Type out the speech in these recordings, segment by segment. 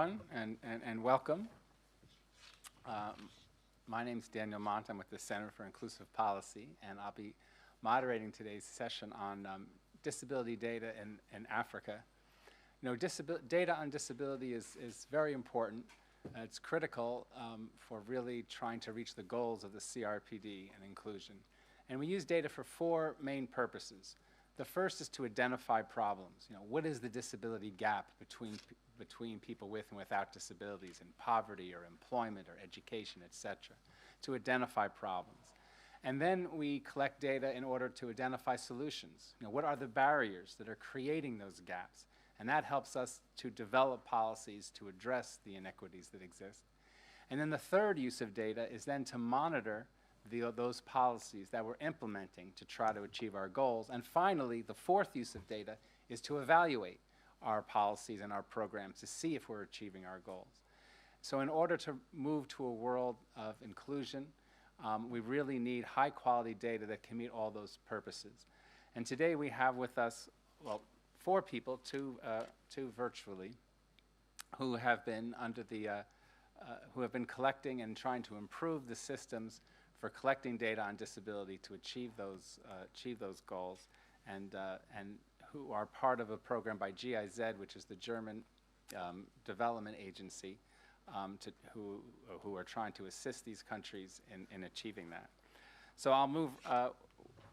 And welcome. My name is Daniel MONT. I'm with the Center for Inclusive Policy, and I'll be moderating today's session on disability data in Africa. You know, data on disability is very important. It's critical for really trying to reach the goals of the CRPD and inclusion. And we use data for four main purposes. The first is to identify problems. You know, what is the disability gap between people with and without disabilities in poverty or employment or education, et cetera, to identify problems. And then we collect data in order to identify solutions. You know, what are the barriers that are creating those gaps? And that helps us to develop policies to address the inequities that exist. And then the third use of data is then to monitor those policies that we're implementing to try to achieve our goals. And finally, the fourth use of data is to evaluate our policies and our programs to see if we're achieving our goals. So in order to move to a world of inclusion, we really need high quality data that can meet all those purposes. And today we have with us, well, four people, two virtually, who have been who have been collecting and trying to improve the systems for collecting data on disability to achieve those goals, and who are part of a program by GIZ, which is the German development agency, who are trying to assist these countries in achieving that. So I'll move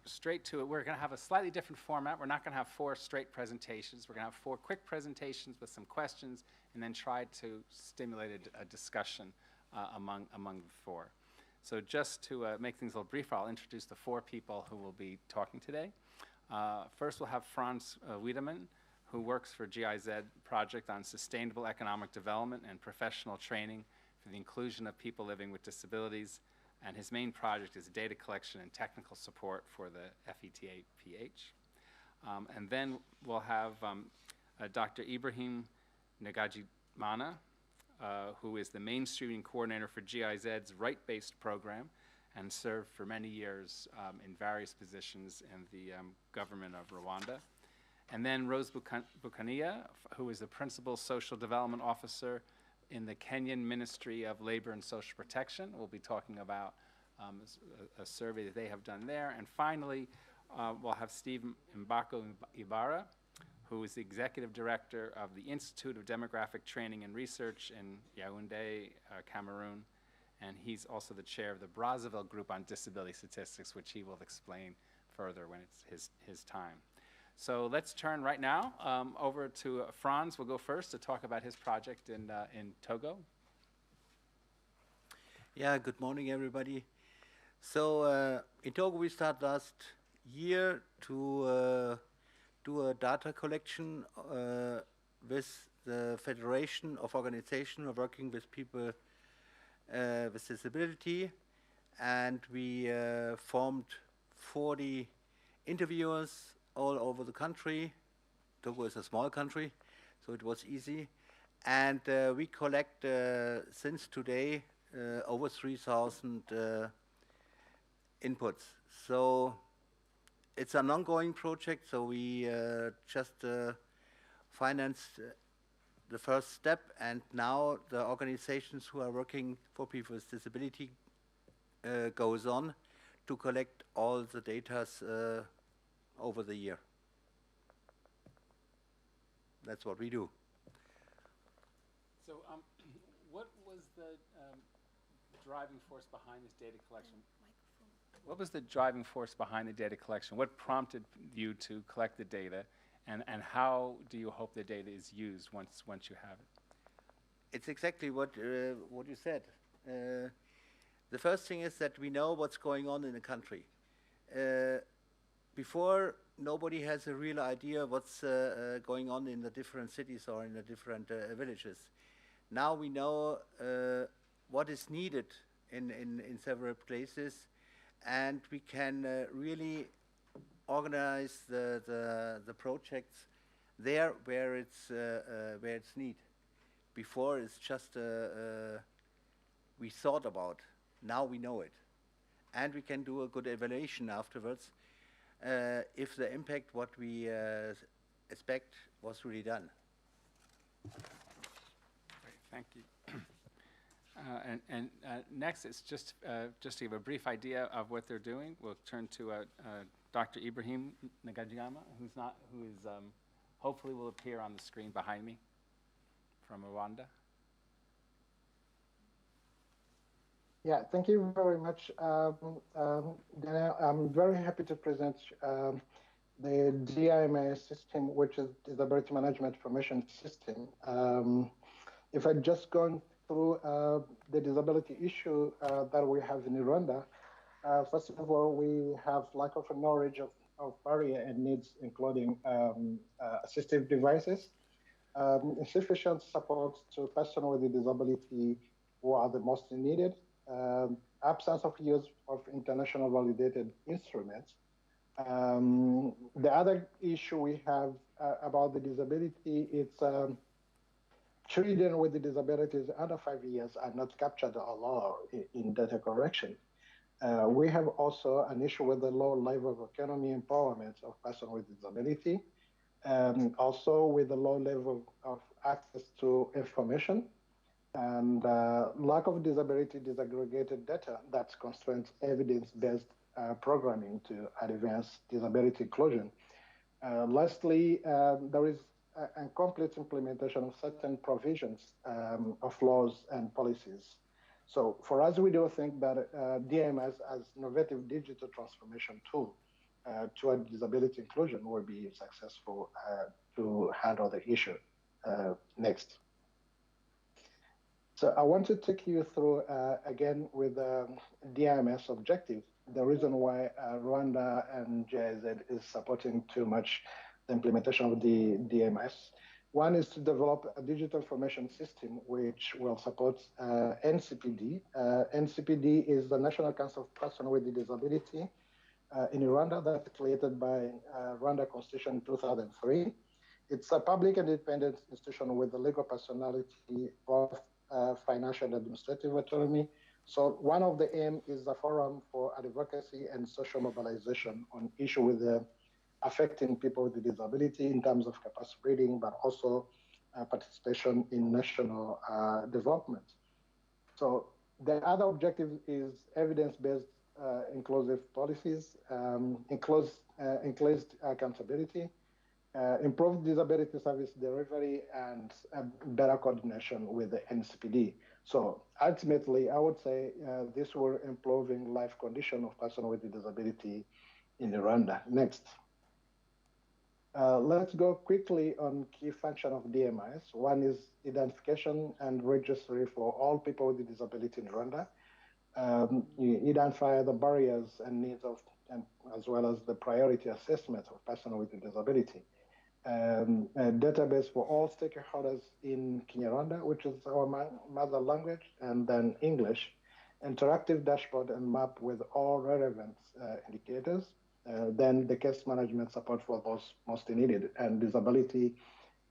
straight to it. We're going to have a slightly different format. We're not going to have four straight presentations. We're going to have four quick presentations with some questions, and then try to stimulate a discussion among the four. So just to make things a little briefer, I'll introduce the four people who will be talking today. First, we'll have Franz WIEDEMANN, who works for GIZ project on sustainable economic development and professional training for the inclusion of people living with disabilities. And his main project is data collection and technical support for the FETA-PH. And then we'll have Dr. Ibrahim NDAGIJIMANA, who is the mainstreaming coordinator for GIZ's right-based program and served for many years in various positions in the government of Rwanda. And then Rose BUKANIA, who is the Principal Social Development Officer in the Kenyan Ministry of Labor and Social Protection. We'll be talking about a survey that they have done there. And finally, we'll have Steve MBOKO Ibara, who is the Executive Director of the Institute of Demographic Training and Research in Yaoundé, Cameroon. And he's also the chair of the Brazzaville Group on Disability Statistics, which he will explain further when it's his time. So let's turn right now over to Franz. We'll go first to talk about his project in Togo. Yeah, good morning, everybody. So in Togo, we started last year to do a data collection with the Federation of Organizations working with people with disability, and we formed 40 interviewers all over the country. Togo is a small country, so it was easy. And we collect, since today, over 3,000 inputs. So it's an ongoing project, so we just financed the first step, and now the organizations who are working for people with disability goes on to collect all the data over the year. That's what we do. So what was the driving force behind this data collection? What was the driving force behind the data collection? What prompted you to collect the data, and how do you hope the data is used once you have it? It's exactly what you said. The first thing is that we know what's going on in the country. Before, nobody has a real idea what's going on in the different cities or in the different villages. Now we know what is needed in several places, and we can really organize the projects there where it's need. Before, it's just we thought about. Now we know it, and we can do a good evaluation afterwards if the impact what we expect was really done. Thank you. Next, it's just to give a brief idea of what they're doing. We'll turn to Dr. Ibrahim NDAGIJIMANA, who is hopefully will appear on the screen behind me from Rwanda. Yeah, thank you very much, Daniel. I'm very happy to present the DIMA system, which is Disability Management Information System. If I just gone through the disability issue that we have in Rwanda, first of all, we have lack of knowledge of barrier and needs, including assistive devices, insufficient support to persons with a disability who are the most needed, absence of use of international validated instruments. The other issue we have about the disability is children with the disabilities under 5 years are not captured or allowed in data correction. We have also an issue with the low level of economy empowerment of persons with disability, also with the low level of access to information, and lack of disability disaggregated data that constrains evidence-based programming to advance disability inclusion. Lastly, there is a incomplete implementation of certain provisions of laws and policies. So for us, we do think that DMS as innovative digital transformation tool toward disability inclusion will be successful to handle the issue. Next. So I want to take you through, again, with the DMS objective, the reason why Rwanda and GIZ is supporting too much the implementation of the DMS. One is to develop a digital information system which will support NCPD. NCPD is the National Council of Persons with Disability in Rwanda that's created by Rwanda Constitution in 2003. It's a public and independent institution with the legal personality, both financial and administrative autonomy. So one of the aim is the forum for advocacy and social mobilization on issue with the affecting people with disability in terms of capacity building, but also participation in national development. So the other objective is evidence-based inclusive policies, increased accountability, improved disability service delivery, and better coordination with the NCPD. So ultimately, I would say this will improving life condition of persons with disability in Rwanda. Next. Let's go quickly on key function of DMIs. One is identification and registry for all people with disability in Rwanda. You identify the barriers and needs of, and as well as the priority assessment of persons with disability. A database for all stakeholders in Kinyarwanda, which is our mother language, and then English. Interactive dashboard and map with all relevant indicators. Then the case management support for those most needed, and disability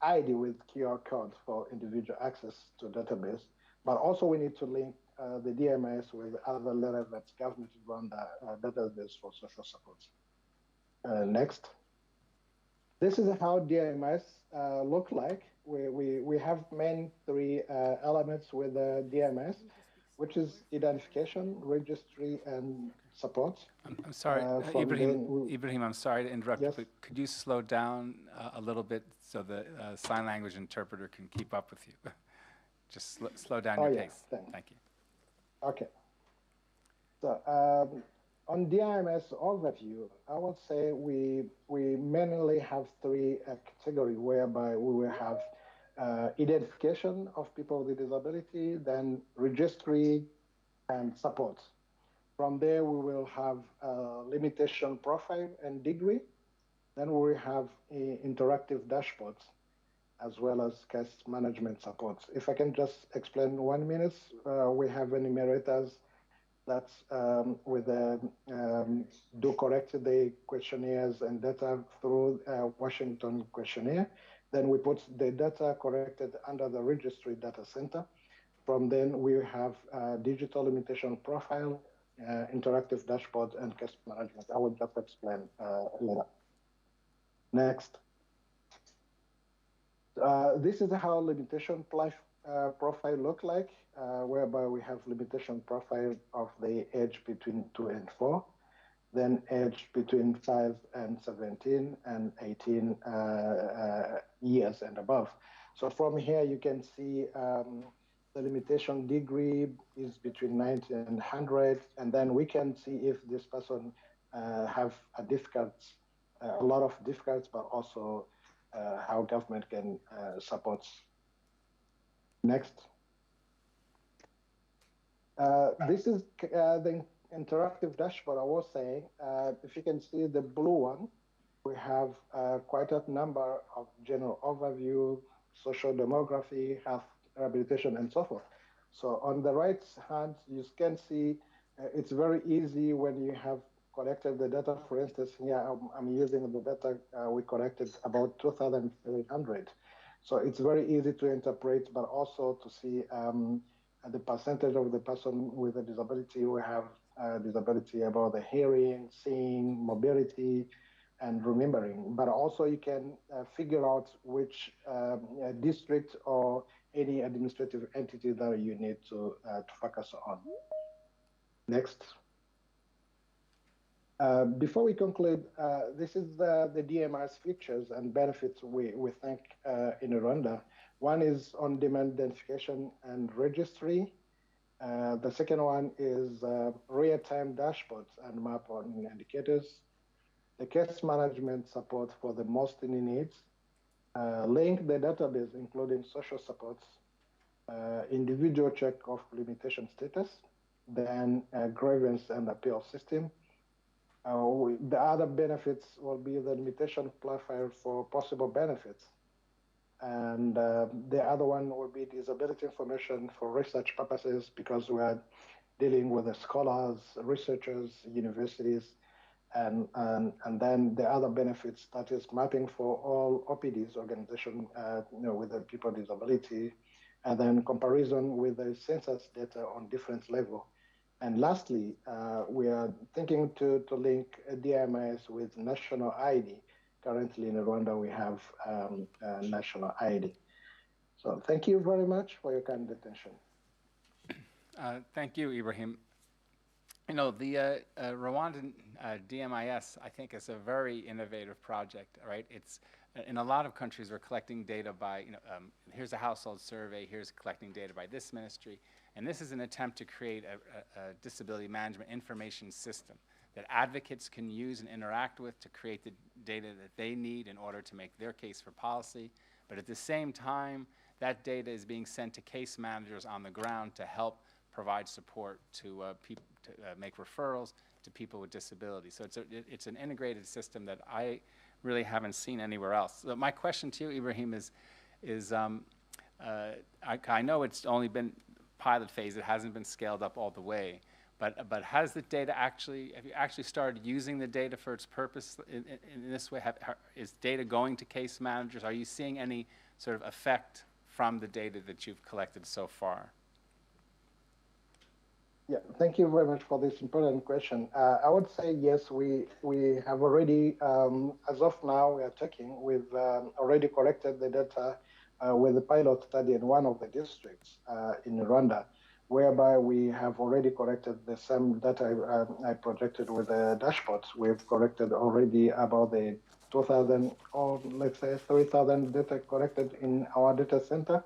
ID with QR code for individual access to database. But also we need to link the DMS with other relevant government Rwanda database for social support. Next. This is how DMS look like. We have main three elements with the DMS, which is identification, registry, and support. I'm sorry, Ibrahim, I'm sorry to interrupt, yes. But could you slow down a little bit so the sign language interpreter can keep up with you? Just slow down your pace. Thank you. Okay. So on DMS overview, I would say we mainly have three categories whereby we will have identification of people with disability, then registry, and support. From there, we will have limitation profile and degree. Then we will have interactive dashboards, as well as case management support. If I can just explain 1 minute, we have enumerators that do correct the questionnaires and data through Washington questionnaire. Then we put the data corrected under the registry data center. From then we have digital limitation profile, interactive dashboard, and case management. I will just explain later. Next. This is how limitation profile look like, whereby we have limitation profile of the age between 2 and 4, then age between 5 and 17, and 18 years and above. So from here, you can see the limitation degree is between 90 and 100, and then we can see if this person have a lot of difficulties, but also how government can support. Next. This is the interactive dashboard I was saying. If you can see the blue one, we have quite a number of general overview, social demography, health, rehabilitation, and so forth. So on the right hand, you can see it's very easy when you have collected the data. For instance, here I'm using the data we collected about 2,300. So it's very easy to interpret, but also to see the percentage of the person with a disability who have disability about the hearing, seeing, mobility, and remembering. But also you can figure out which district or any administrative entity that you need to focus on. Next. Before we conclude, this is the DMI's features and benefits we think in Rwanda. One is on-demand identification and registry. The second one is real-time dashboards and map on indicators. The case management support for the most in needs. Link the database, including social supports, individual check of limitation status, then grievance and appeal system. The other benefits will be the limitation profile for possible benefits. And the other one will be disability information for research purposes, because we are dealing with the scholars, researchers, universities, and then the other benefits, that is mapping for all OPDs, organization with the people with disability, and then comparison with the census data on different level. And lastly, we are thinking to link DMIs with national ID. Currently in Rwanda, we have national ID. So thank you very much for your kind attention. Thank you, Ibrahim. You know, the Rwandan DMIS, I think, is a very innovative project, right? It's, in a lot of countries, we're collecting data by, here's a household survey, here's collecting data by this ministry. And this is an attempt to create a disability management information system that advocates can use and interact with to create the data that they need in order to make their case for policy. But at the same time, that data is being sent to case managers on the ground to help provide support to people, to make referrals to people with disabilities. So it's an integrated system that I really haven't seen anywhere else. So my question to you, Ibrahim, is I know it's only been pilot phase, it hasn't been scaled up all the way, but has the data actually, have you actually started using the data for its purpose in this way? Is data going to case managers? Are you seeing any sort of effect from the data that you've collected so far? Yeah, thank you very much for this important question. I would say yes, we have already, as of now, we are checking, we've already collected the data with the pilot study in one of the districts in Rwanda, whereby we have already collected the same data I projected with the dashboards. We've collected already about the 2,000 or let's say 3,000 data collected in our data center.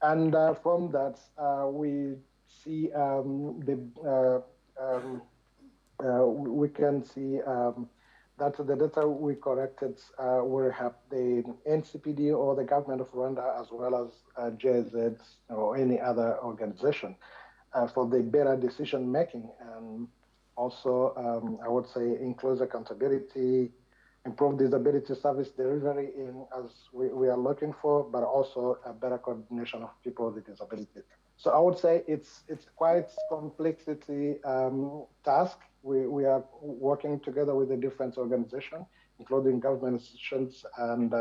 And from that, we see we can see that the data we collected will have the NCPD or the government of Rwanda, as well as JZ or any other organization for the better decision making. And also, I would say, includes accountability, improve disability service delivery as we are looking for, but also a better coordination of people with disabilities. So I would say it's quite complexity task. We are working together with the different organizations, including government institutions and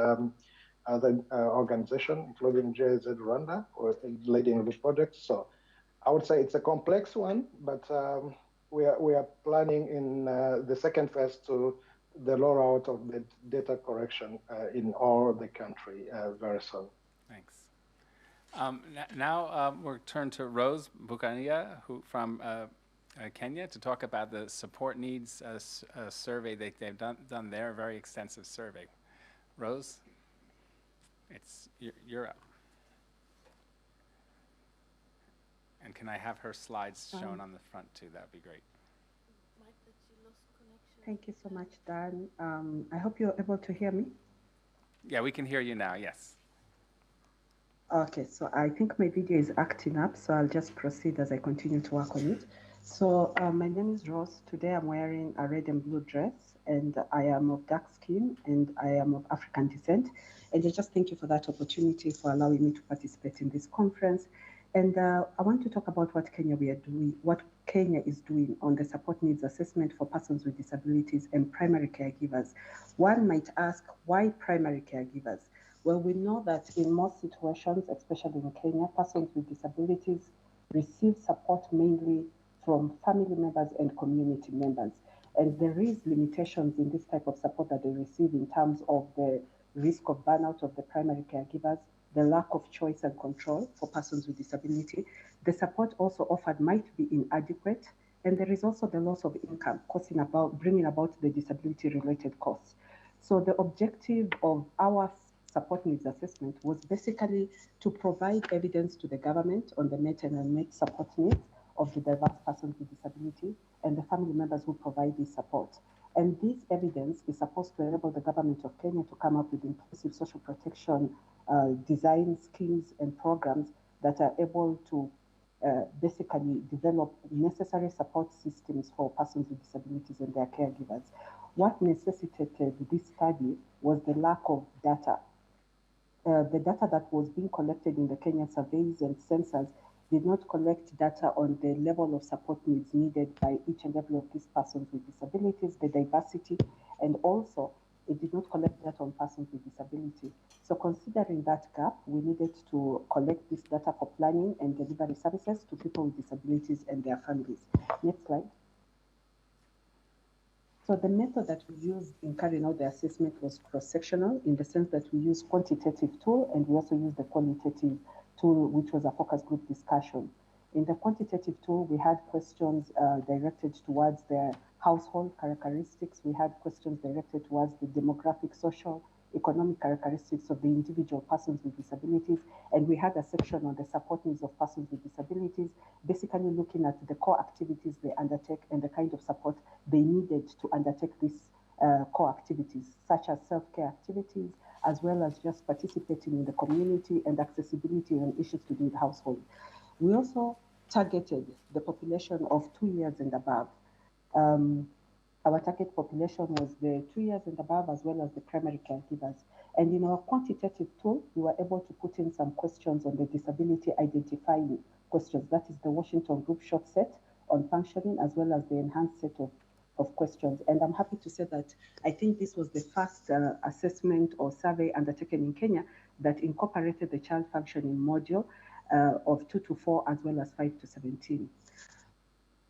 other organizations, including JZ Rwanda, or leading the project. So I would say it's a complex one, but we are planning in the second phase to the rollout of the data correction in all the country very soon. Thanks. Now we'll turn to Rose Bukania, from Kenya, to talk about the support needs survey they've done there, a very extensive survey. Rose, you're up. And can I have her slides shown on the front too? That'd be great. Thank you so much, Dan. I hope you're able to hear me. Yeah, we can hear you now, yes. Okay, so I think my video is acting up, so I'll just proceed as I continue to work on it. So my name is Rose. Today I'm wearing a red and blue dress, and I am of dark skin, and I am of African descent. And I just thank you for that opportunity for allowing me to participate in this conference. And I want to talk about what Kenya is doing on the support needs assessment for persons with disabilities and primary caregivers. One might ask, why primary caregivers? Well, we know that in most situations, especially in Kenya, persons with disabilities receive support mainly from family members and community members. And there is limitations in this type of support that they receive in terms of the risk of burnout of the primary caregivers, the lack of choice and control for persons with disability. The support also offered might be inadequate, and there is also the loss of income, bringing about the disability-related costs. So the objective of our support needs assessment was basically to provide evidence to the government on the met and unmet support needs of the diverse persons with disability and the family members who provide this support. And this evidence is supposed to enable the government of Kenya to come up with inclusive social protection design schemes and programs that are able to basically develop necessary support systems for persons with disabilities and their caregivers. What necessitated this study was the lack of data. The data that was being collected in the Kenyan surveys and census did not collect data on the level of support needs needed by each and every of these persons with disabilities, the diversity, and also it did not collect data on persons with disability. So considering that gap, we needed to collect this data for planning and delivery services to people with disabilities and their families. Next slide. So the method that we used in carrying out the assessment was cross-sectional in the sense that we used quantitative tool and we also used the qualitative tool, which was a focus group discussion. In the quantitative tool, we had questions directed towards their household characteristics. We had questions directed towards the demographic, social, economic characteristics of the individual persons with disabilities. And we had a section on the support needs of persons with disabilities, basically looking at the core activities they undertake and the kind of support they needed to undertake these core activities, such as self-care activities, as well as just participating in the community and accessibility and issues to do with household. We also targeted the population of 2 years and above. Our target population was the 2 years and above, as well as the primary caregivers. And in our quantitative tool, we were able to put in some questions on the disability identifying questions. That is the Washington Group short set on functioning, as well as the enhanced set of questions. And I'm happy to say that I think this was the first assessment or survey undertaken in Kenya that incorporated the child functioning module of 2 to 4, as well as 5 to 17.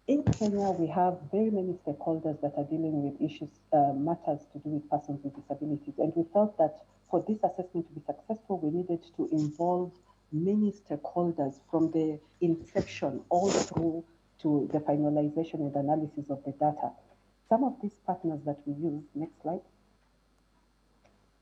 In Kenya, we have very many stakeholders that are dealing with issues, matters to do with persons with disabilities. And we felt that for this assessment to be successful, we needed to involve many stakeholders from the inception all through to the finalization and analysis of the data. Some of these partners that we used, next slide.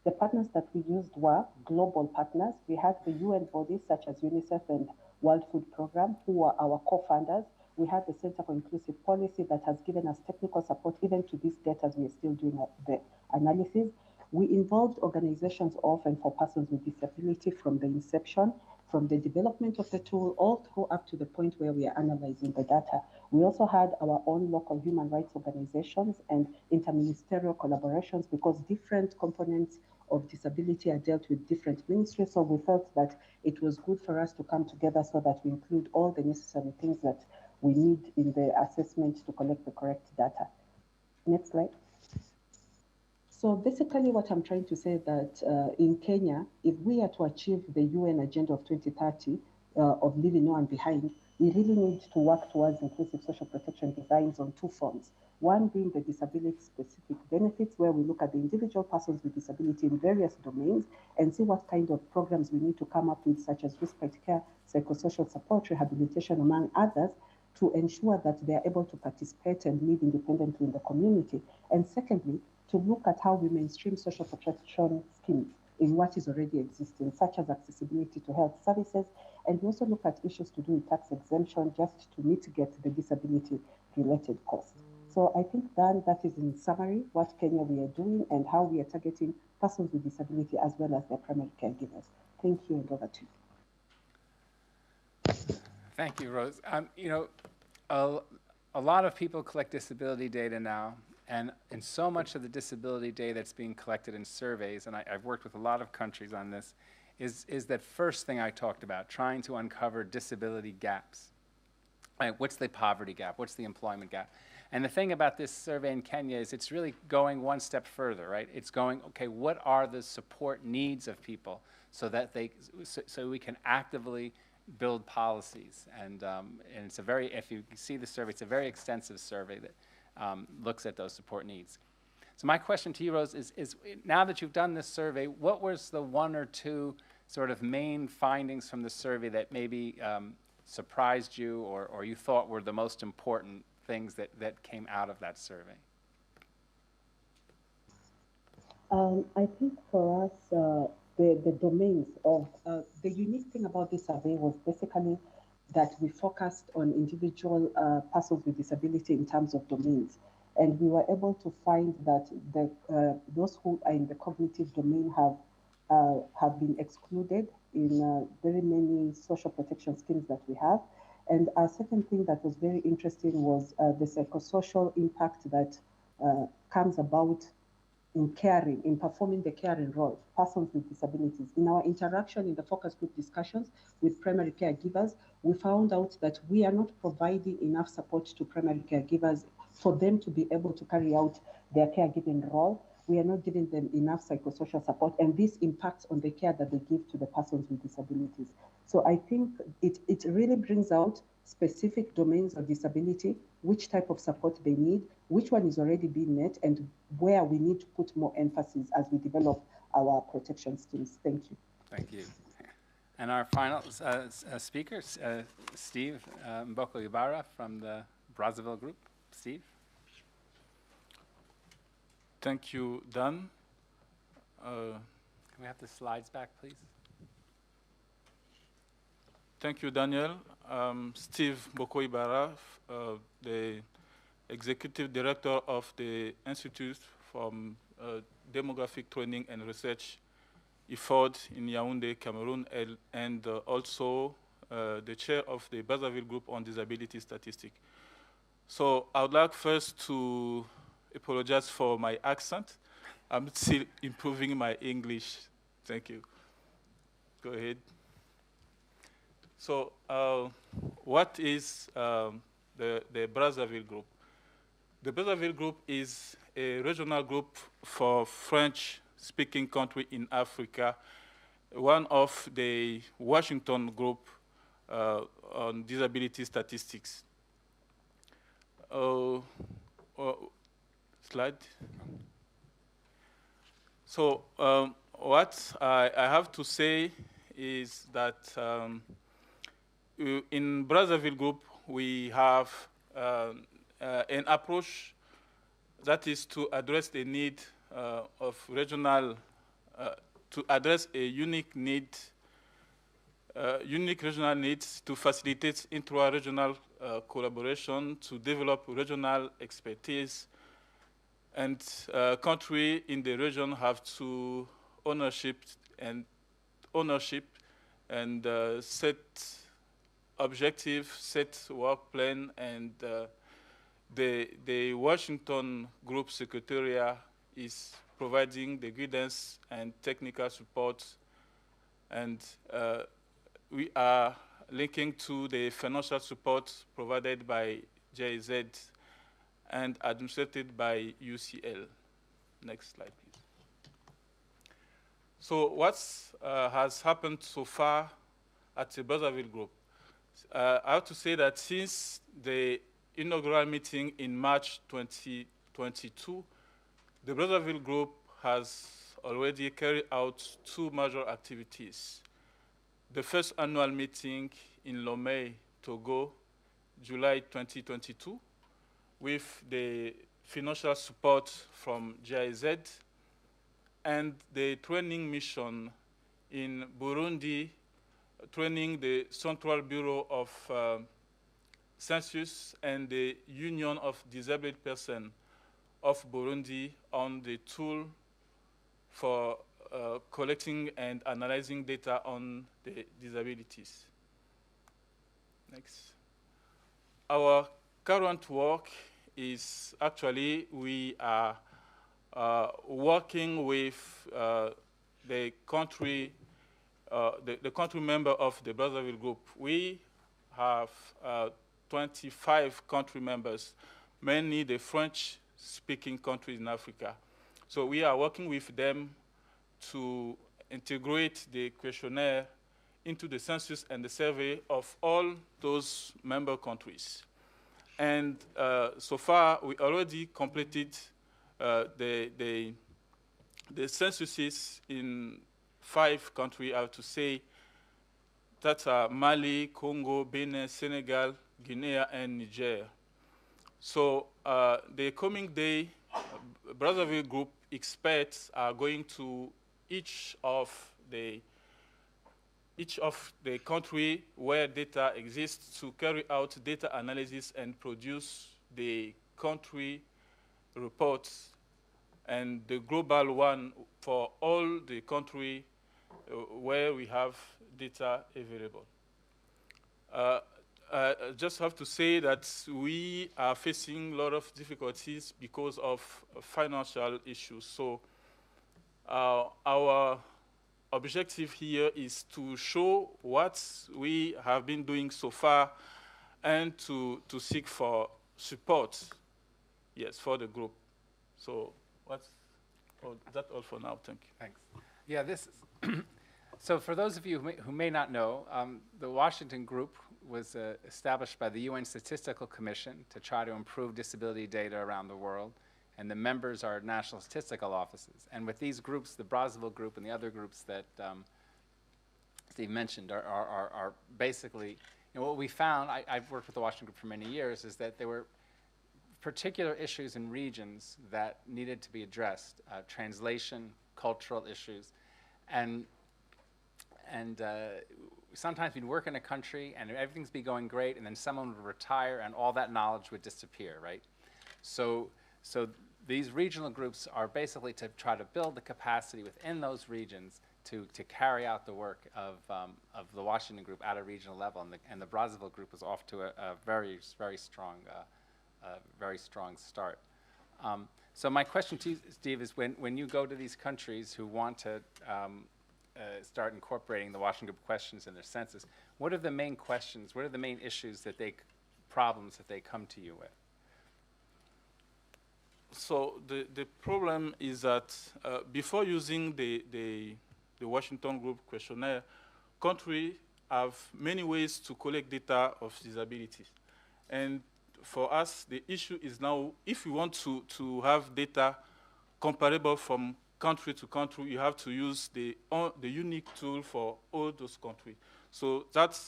The partners that we used were global partners. We had the UN bodies such as UNICEF and World Food Programme, who were our co-funders. We had the Center for Inclusive Policy that has given us technical support even to this data as we are still doing the analysis. We involved organizations of and for persons with disability from the inception, from the development of the tool, all through up to the point where we are analyzing the data. We also had our own local human rights organizations and interministerial collaborations because different components of disability are dealt with different ministries. So we felt that it was good for us to come together so that we include all the necessary things that we need in the assessment to collect the correct data. Next slide. So basically what I'm trying to say that in Kenya, if we are to achieve the UN Agenda of 2030, of leaving no one behind, we really need to work towards inclusive social protection designs on two fronts. One being the disability-specific benefits, where we look at the individual persons with disability in various domains and see what kind of programs we need to come up with, such as risk-based care, psychosocial support, rehabilitation, among others, to ensure that they are able to participate and live independently in the community. And secondly, to look at how we mainstream social protection schemes in what is already existing, such as accessibility to health services, and we also look at issues to do with tax exemption just to mitigate the disability-related costs. So I think that is in summary what Kenya we are doing and how we are targeting persons with disability as well as their primary caregivers. Thank you, and over to you. Thank you, Rose. You know, a lot of people collect disability data now, and so much of the disability data that's being collected in surveys, and I've worked with a lot of countries on this, is that first thing I talked about, trying to uncover disability gaps. Right, what's the poverty gap? What's the employment gap? And the thing about this survey in Kenya is it's really going one step further, right? It's going, okay, what are the support needs of people so that so we can actively build policies. And it's a very, if you see the survey, it's a very extensive survey that looks at those support needs. So my question to you, Rose, is now that you've done this survey, what was the one or two sort of main findings from the survey that maybe surprised you or you thought were the most important things that came out of that survey? I think for us, the domains of the unique thing about this survey was basically that we focused on individual persons with disability in terms of domains. And we were able to find that those who are in the cognitive domain have been excluded in very many social protection schemes that we have. And a second thing that was very interesting was the psychosocial impact that comes about in caring, in performing the caring role, persons with disabilities. In our interaction in the focus group discussions with primary caregivers, we found out that we are not providing enough support to primary caregivers for them to be able to carry out their caregiving role. We are not giving them enough psychosocial support, and this impacts on the care that they give to the persons with disabilities. So I think it really brings out specific domains of disability, which type of support they need, which one is already being met, and where we need to put more emphasis as we develop our protection schemes. Thank you. Thank you. And our final speaker, Steve MBOKO Ibarra from the Brazzaville group. Steve? Thank you, Dan. Can we have the slides back, please? Thank you, Daniel. Steve MBOKO Ibarra, the Executive Director of the Institute for Demographic Training and Research effort in Yaoundé, Cameroon, and also the chair of the Brazzaville Group on Disability Statistics. So I would like first to apologize for my accent. I'm still improving my English. Thank you. Go ahead. So what is the Brazzaville Group? The Brazzaville Group is a regional group for French-speaking country in Africa, one of the Washington Group on disability statistics. Slide. So what I have to say is that in Brazzaville Group, we have an approach that is to address the need of regional, to address a unique need, unique regional needs to facilitate intra-regional collaboration, to develop regional expertise, and countries in the region have to ownership and set objective, set work plan, and the Washington Group Secretariat is providing the guidance and technical support, and we are linking to the financial support provided by JZ and administered by UCL. Next slide, please. So what has happened so far at the Brazzaville group. I have to say that since the inaugural meeting in March 2022, the Brazzaville group has already carried out 2 major activities. The first annual meeting in Lomé, Togo, July 2022, with the financial support from GIZ, and the training mission in Burundi, training the Central Bureau of Census and the Union of Disabled Persons of Burundi on the tool for collecting and analyzing data on the disabilities. Next. Our current work is actually, we are working with the country member of the Brazzaville group. We have 25 country members, mainly the French-speaking countries in Africa. So we are working with them to integrate the questionnaire into the census and the survey of all those member countries. And so far, we already completed the censuses in 5 countries, I have to say, that are Mali, Congo, Benin, Senegal, Guinea, and Niger. So the coming day, Brazzaville group experts are going to each of the country where data exists to carry out data analysis and produce the country reports and the global one for all the country where we have data available. I just have to say that we are facing a lot of difficulties because of financial issues. So our objective here is to show what we have been doing so far and to seek for support, yes, for the group. So that's all for now. Thank you. Thanks. Yeah, this is so for those of you who may not know, the Washington Group was established by the UN Statistical Commission to try to improve disability data around the world, and the members are national statistical offices. And with these groups, the Brazzaville group and the other groups that Steve mentioned are basically, what we found, I've worked with the Washington Group for many years, is that there were particular issues in regions that needed to be addressed, translation, cultural issues, and sometimes we'd work in a country and everything's be going great, and then someone would retire and all that knowledge would disappear, right? So these regional groups are basically to try to build the capacity within those regions to carry out the work of the Washington Group at a regional level, and the Brazzaville Group is off to a very strong start. So my question to you, Steve, is when you go to these countries who want to start incorporating the Washington Group questions in their census, what are the main questions, what are the main issues problems that they come to you with? So the problem is that before using the Washington Group questionnaire, countries have many ways to collect data of disabilities. And for us, the issue is now, if you want to have data comparable from country to country, you have to use the unique tool for all those countries. So that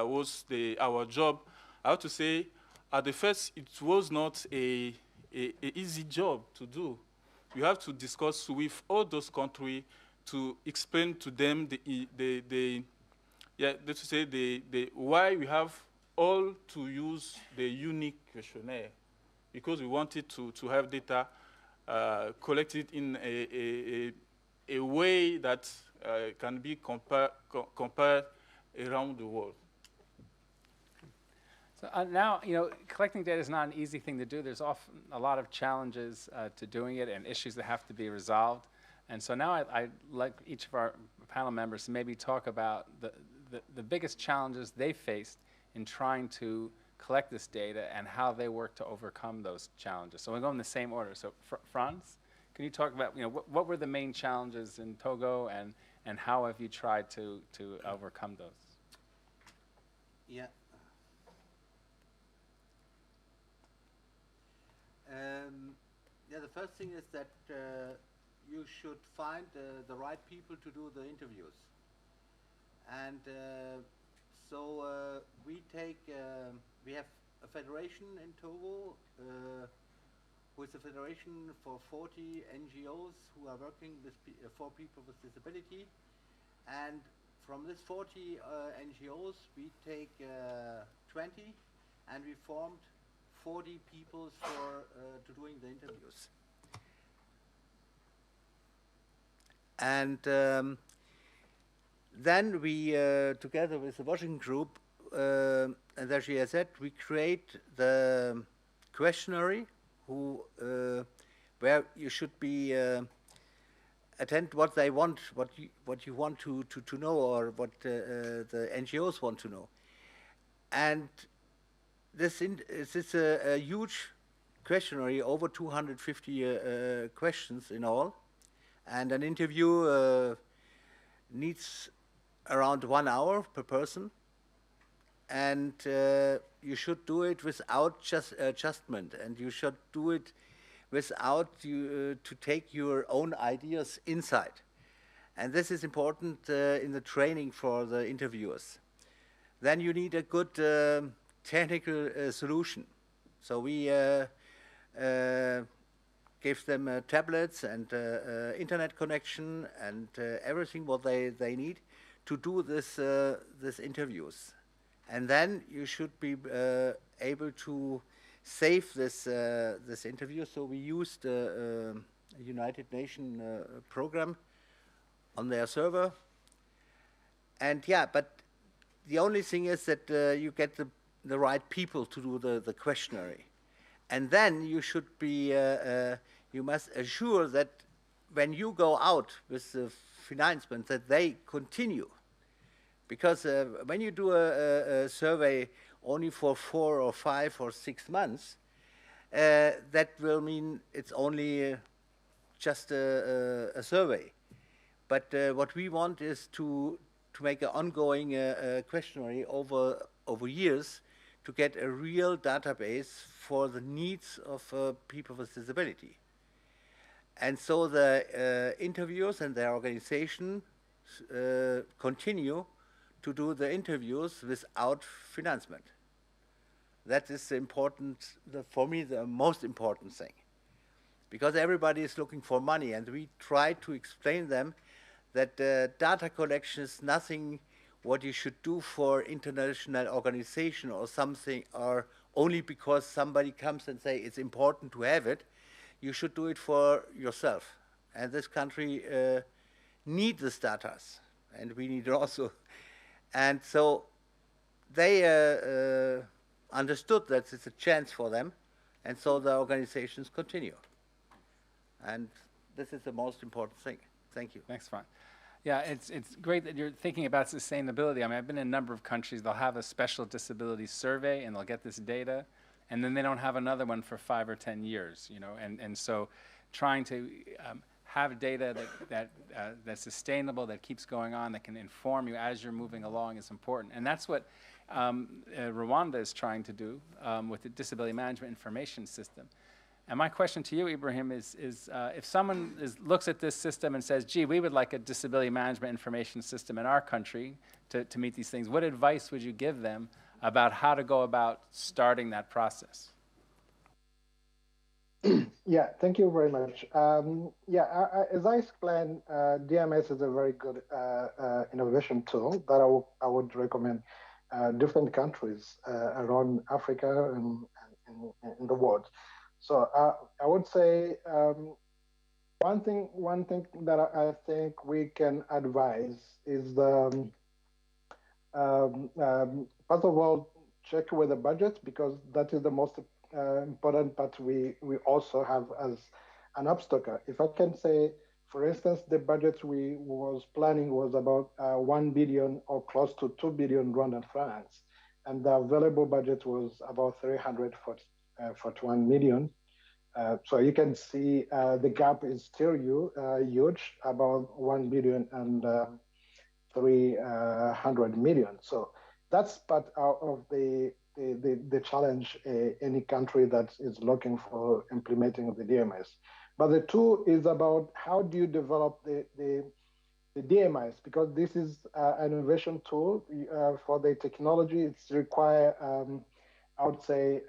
was our job. I have to say, at the first, it was not a easy job to do. You have to discuss with all those countries to explain to them why we have all to use the unique questionnaire, because we wanted to have data collected in a way that can be compared around the world. So now, collecting data is not an easy thing to do. There's often a lot of challenges to doing it and issues that have to be resolved. And so now I'd like each of our panel members to maybe talk about the biggest challenges they faced in trying to collect this data and how they work to overcome those challenges. So we'll go in the same order. So Franz, can you talk about, what were the main challenges in Togo, and how have you tried to overcome those? Yeah. Yeah, the first thing is that you should find the right people to do the interviews. And we have a federation in Togo, who is a federation for 40 NGOs who are working with for people with disability. And from this 40 NGOs, we take 20, and we formed 40 people for to doing the interviews. And then we, together with the Washington Group, and as she has said, we create the questionnaire where you should be attend what they want, what you want to know, or what the NGOs want to know. And this is a huge questionnaire, over 250 questions in all, and an interview needs around 1 hour per person, and you should do it without adjustment, and you should do it without you to take your own ideas inside. And this is important in the training for the interviewers. Then you need a good technical solution. So we give them tablets and internet connection and everything what they need to do this interviews. And then you should be able to save this interview. So we used a United Nations program on their server. And yeah, but the only thing is that you get the right people to do the questionnaire. And then you should be, you must assure that when you go out with the financement that they continue. Because when you do a survey only for 4 or 5 or 6 months, that will mean it's only just a survey. But what we want is to make an ongoing questionnaire over years to get a real database for the needs of people with disability. And so the interviewers and their organization continue to do the interviews without financement. That is important, for me, the most important thing. Because everybody is looking for money, and we try to explain them that data collection is nothing what you should do for international organization or something, or only because somebody comes and say it's important to have it. You should do it for yourself. And this country needs this data, and we need it also. And so they understood that it's a chance for them, and so the organizations continue. And this is the most important thing. Thank you. Thanks, Franz. Yeah, it's great that you're thinking about sustainability. I mean, I've been in a number of countries. They'll have a special disability survey, and they'll get this data, and then they don't have another one for 5 or 10 years. You know, and so trying to have data that's sustainable, that keeps going on, that can inform you as you're moving along is important. And that's what Rwanda is trying to do with the Disability Management Information System. And my question to you, Ibrahim, is if someone looks at this system and says, gee, we would like a disability management information system in our country to meet these things, what advice would you give them about how to go about starting that process? Yeah, thank you very much. As I explained, DMS is a very good innovation tool that I would recommend different countries around Africa and in the world. So I would say one thing that I think we can advise is first of all, check with the budget, because that is the most important part we also have as an obstacle. If I can say, for instance, the budget we was planning was about 1 billion or close to 2 billion Rwandan francs, and the available budget was about 341 million. So you can see the gap is still huge, about 1 billion and 300 million. So that's part of the challenge any country that is looking for implementing the DMIs. But the two is about how do you develop the DMIs, because this is an innovation tool for the technology. It's require, I would say,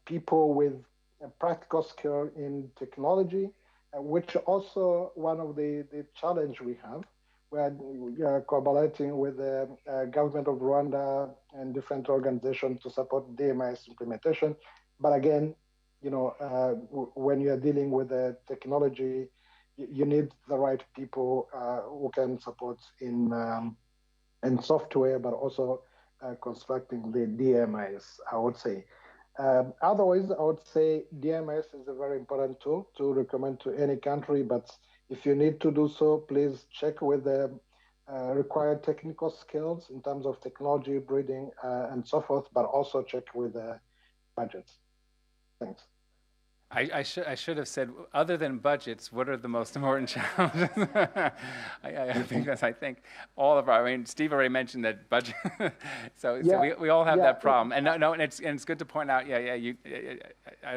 people with a practical skill in technology, which also one of the challenge we have. We are collaborating with the government of Rwanda and different organizations to support DMIs implementation. But again, when you are dealing with the technology, you need the right people who can support in software, but also constructing the DMIs, I would say. Otherwise, I would say DMIs is a very important tool to recommend to any country, but if you need to do so, please check with the required technical skills in terms of technology, breeding, and so forth, but also check with the budgets. Thanks. I should have said, other than budgets, what are the most important challenges? I think all of our, Steve already mentioned that budget, so we all have that problem. And it's good to point out, I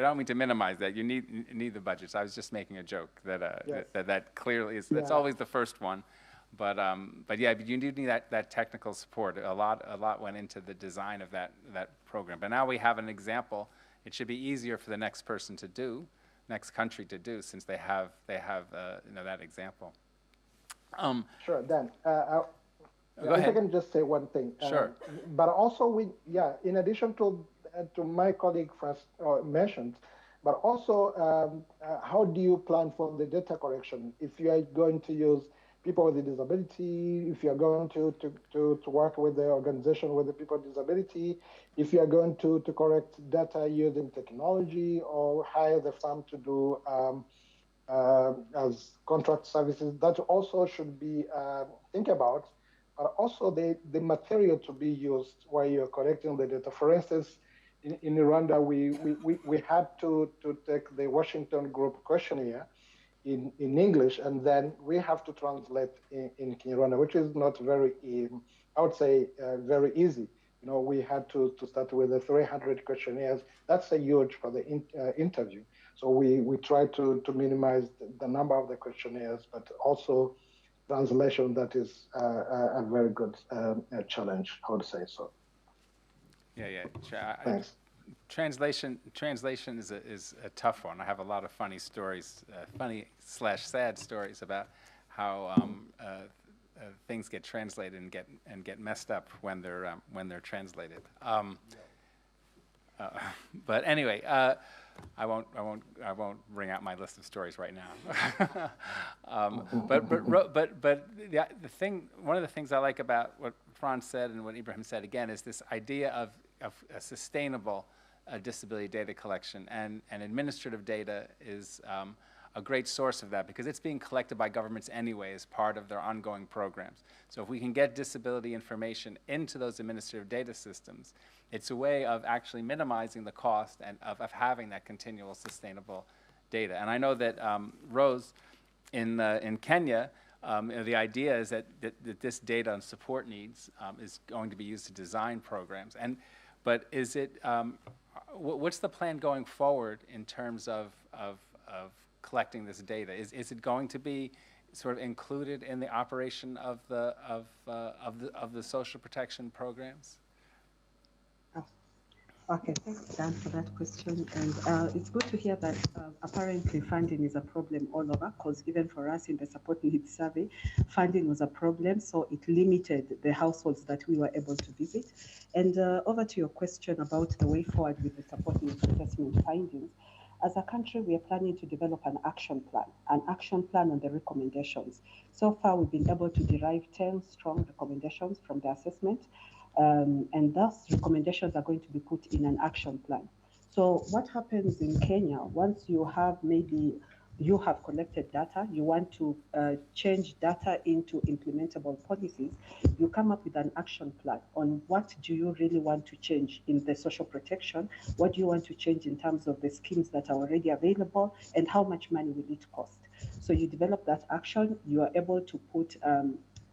don't mean to minimize that. You need the budgets. I was just making a joke that clearly is, that's always the first one. But you do need that technical support. A lot went into the design of that program. But now we have an example. It should be easier for the next person to do, next country to do, since they have that example. Sure, Dan. Go if ahead. I can just say one thing. Sure. But also in addition to my colleague Franz mentioned, but also how do you plan for the data collection? If you are going to use people with a disability, if you're going to work with the organization with the people with disability, if you're going to collect data using technology or hire the firm to do as contract services, that also should be think about, but also the material to be used while you're collecting the data. For instance, in Rwanda, we had to take the Washington Group questionnaire in English, and then we have to translate in Kinyarwanda, which is not very, I would say, very easy. We had to start with the 300 questionnaires. That's a huge for the interview. So we try to minimize the number of the questionnaires, but also translation, that is a very good challenge, I would say so. Thanks. Translation is a tough one. I have a lot of funny stories, funny/sad stories about how things get translated and get messed up when they're translated. But anyway, I won't bring out my list of stories right now. But the thing, one of the things I like about what Franz said and what Ibrahim said again is this idea of a sustainable disability data collection, and administrative data is a great source of that because it's being collected by governments anyway as part of their ongoing programs. So if we can get disability information into those administrative data systems, it's a way of actually minimizing the cost and of having that continual sustainable data. And I know that Rose, in Kenya, the idea is that this data and support needs is going to be used to design programs. But is it, what's the plan going forward in terms of collecting this data? Is it going to be sort of included in the operation of the social protection programs? Okay, thanks, Dan, for that question. And it's good to hear that apparently funding is a problem all over, because even for us in the support needs survey, funding was a problem, so it limited the households that we were able to visit. And over to your question about the way forward with the support needs assessment findings. As a country, we are planning to develop an action plan on the recommendations. So far, we've been able to derive 10 strong recommendations from the assessment. And thus recommendations are going to be put in an action plan. So what happens in Kenya, once you have you have collected data, you want to change data into implementable policies, you come up with an action plan on what do you really want to change in the social protection, what do you want to change in terms of the schemes that are already available, and how much money will it cost. So you develop that action, you are able to put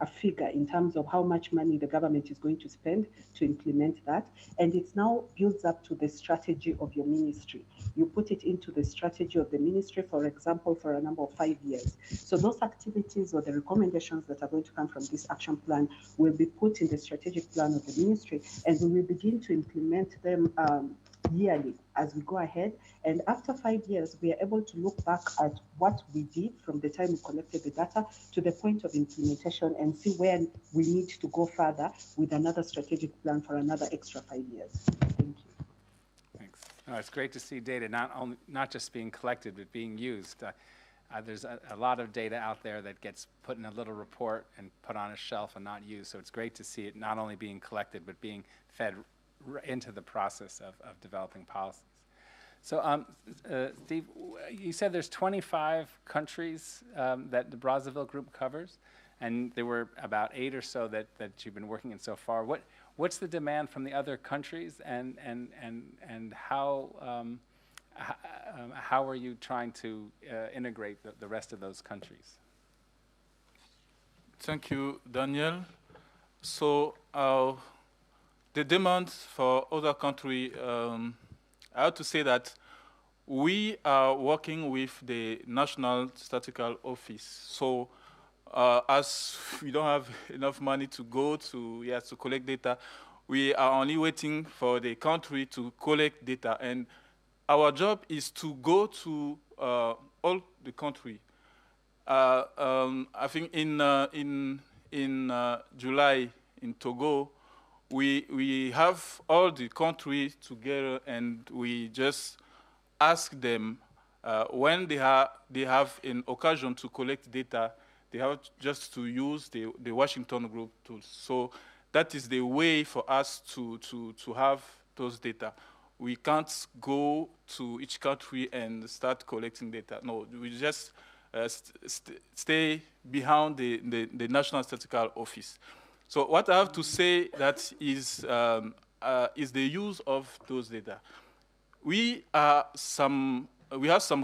a figure in terms of how much money the government is going to spend to implement that. And it now builds up to the strategy of your ministry. You put it into the strategy of the ministry, for example, for a number of 5 years. So those activities or the recommendations that are going to come from this action plan will be put in the strategic plan of the ministry, and we will begin to implement them yearly as we go ahead. And after 5 years, we are able to look back at what we did from the time we collected the data to the point of implementation and see where we need to go further with another strategic plan for another extra 5 years. Thank you. Thanks. No, it's great to see data not just being collected, but being used. There's a lot of data out there that gets put in a little report and put on a shelf and not used. So it's great to see it not only being collected, but being fed into the process of developing policies. So, Steve, you said there's 25 countries that the Brazzaville group covers, and there were about 8 or so that you've been working in so far. What's the demand from the other countries, and how are you trying to integrate the rest of those countries? Thank you, Daniel. So the demand for other countries, I have to say that we are working with the National Statistical Office. So as we don't have enough money to go to collect data, we are only waiting for the country to collect data. And our job is to go to all the country. I think in July in Togo, we have all the countries together, and we just ask them when they have an occasion to collect data, they have just to use the Washington Group tools. So that is the way for us to have those data. We can't go to each country and start collecting data. No, we just stay behind the National Statistical Office. So what I have to say that is the use of those data. We have some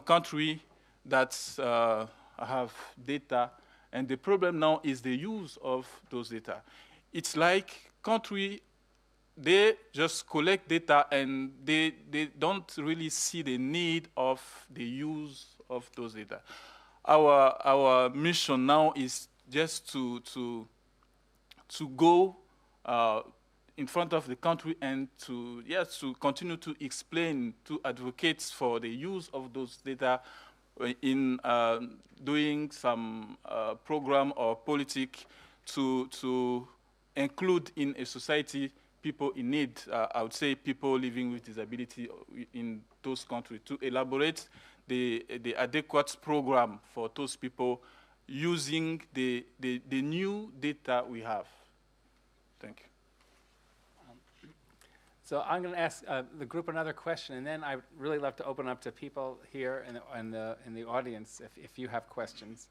country that have data, and the problem now is the use of those data. It's like country, they just collect data and they don't really see the need of the use of those data. Our mission now is just to go in front of the country and to continue to explain, to advocate for the use of those data in doing some program or politic to include in a society people in need, I would say people living with disability in those countries, to elaborate the adequate program for those people using the new data we have. Thank you. So I'm going to ask the group another question, and then I'd really love to open up to people here in the audience if you have questions.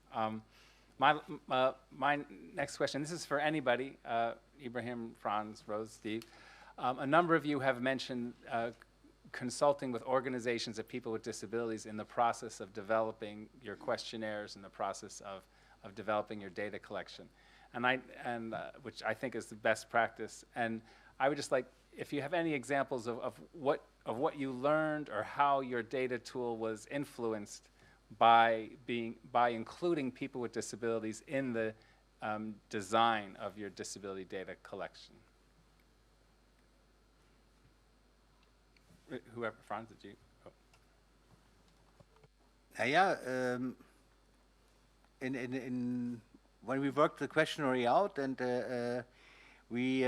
My next question, this is for anybody, Ibrahim, Franz, Rose, Steve. A number of you have mentioned consulting with organizations of people with disabilities in the process of developing your questionnaires, in the process of developing your data collection, which I think is the best practice. And I would just like, if you have any examples of what you learned or how your data tool was influenced by including people with disabilities in the design of your disability data collection. Whoever, Franz, did you? Oh. When we worked the questionnaire out and we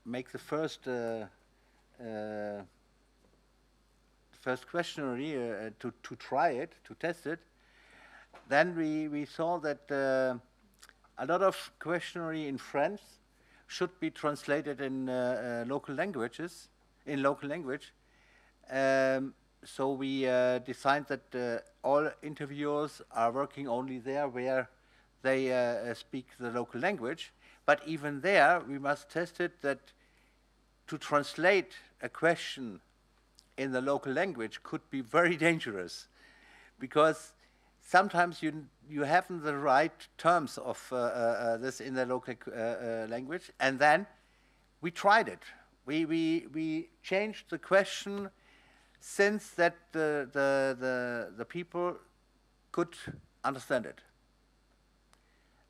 make the first questionnaire to try it, to test it, then we saw that a lot of questionnaire in French should be translated in local languages, so we designed that all interviewers are working only there where they speak the local language. But even there, we must test it that to translate a question in the local language could be very dangerous, because sometimes you haven't the right terms of this in the local language, and then we tried it. We changed the question since that the people could understand it.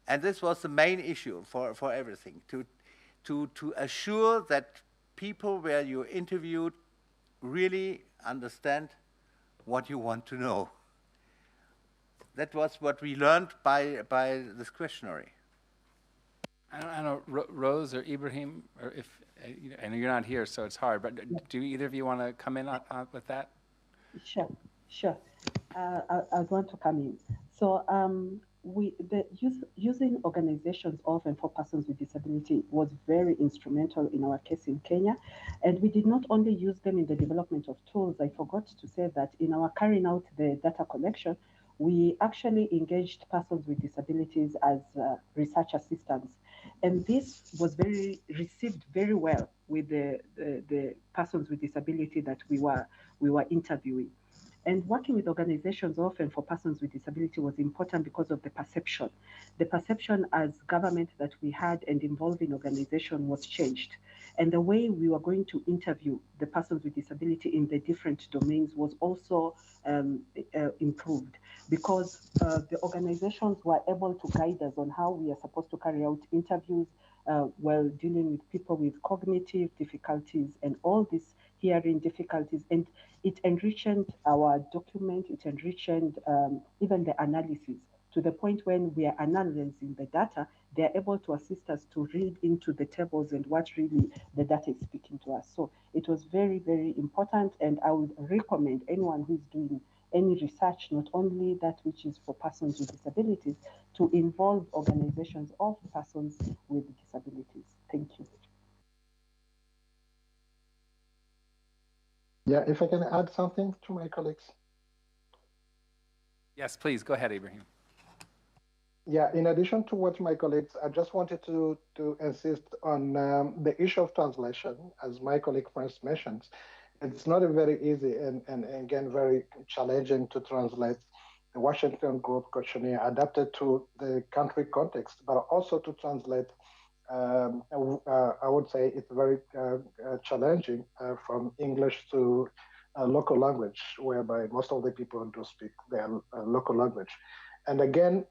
And this was the main issue for everything, to assure that people where you interviewed really understand what you want to know. That was what we learned by this questionnaire. I don't know, Rose or Ibrahim, or if, I know you're not here, so it's hard, but do either of you want to come in with that? Sure. I'd want to come in. So using organizations of and for persons with disability was very instrumental in our case in Kenya. And we did not only use them in the development of tools, I forgot to say that in our carrying out the data collection, we actually engaged persons with disabilities as research assistants. And this was received very well with the persons with disability that we were interviewing. And working with organizations often for persons with disability was important because of the perception. The perception as government that we had and involving organization was changed. And the way we were going to interview the persons with disability in the different domains was also improved, because the organizations were able to guide us on how we are supposed to carry out interviews while dealing with people with cognitive difficulties and all these hearing difficulties. And it enriched our document, it enriched even the analysis, to the point when we are analyzing the data, they are able to assist us to read into the tables and what really the data is speaking to us. So it was very, very important, and I would recommend anyone who is doing any research, not only that which is for persons with disabilities, to involve organizations of persons with disabilities. Thank you. Yeah, if I can add something to my colleagues. Yes, please, go ahead, Ibrahim. Yeah, in addition to what my colleagues, I just wanted to insist on the issue of translation, as my colleague Franz mentioned. It's not a very easy and again, very challenging to translate the Washington Group questionnaire adapted to the country context, but also to translate, I would say it's very challenging from English to local language, whereby most of the people do speak their local language. And again,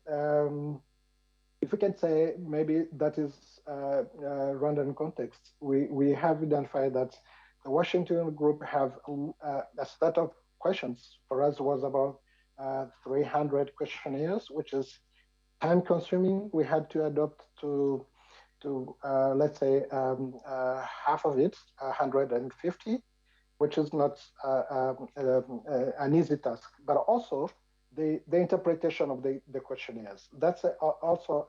if we can say maybe that is Rwandan context, we have identified that the Washington Group have a set of questions. For us, was about 300 questionnaires, which is time consuming. We had to adopt to let's say half of it, 150, which is not an easy task, but also the interpretation of the questionnaires. That's also,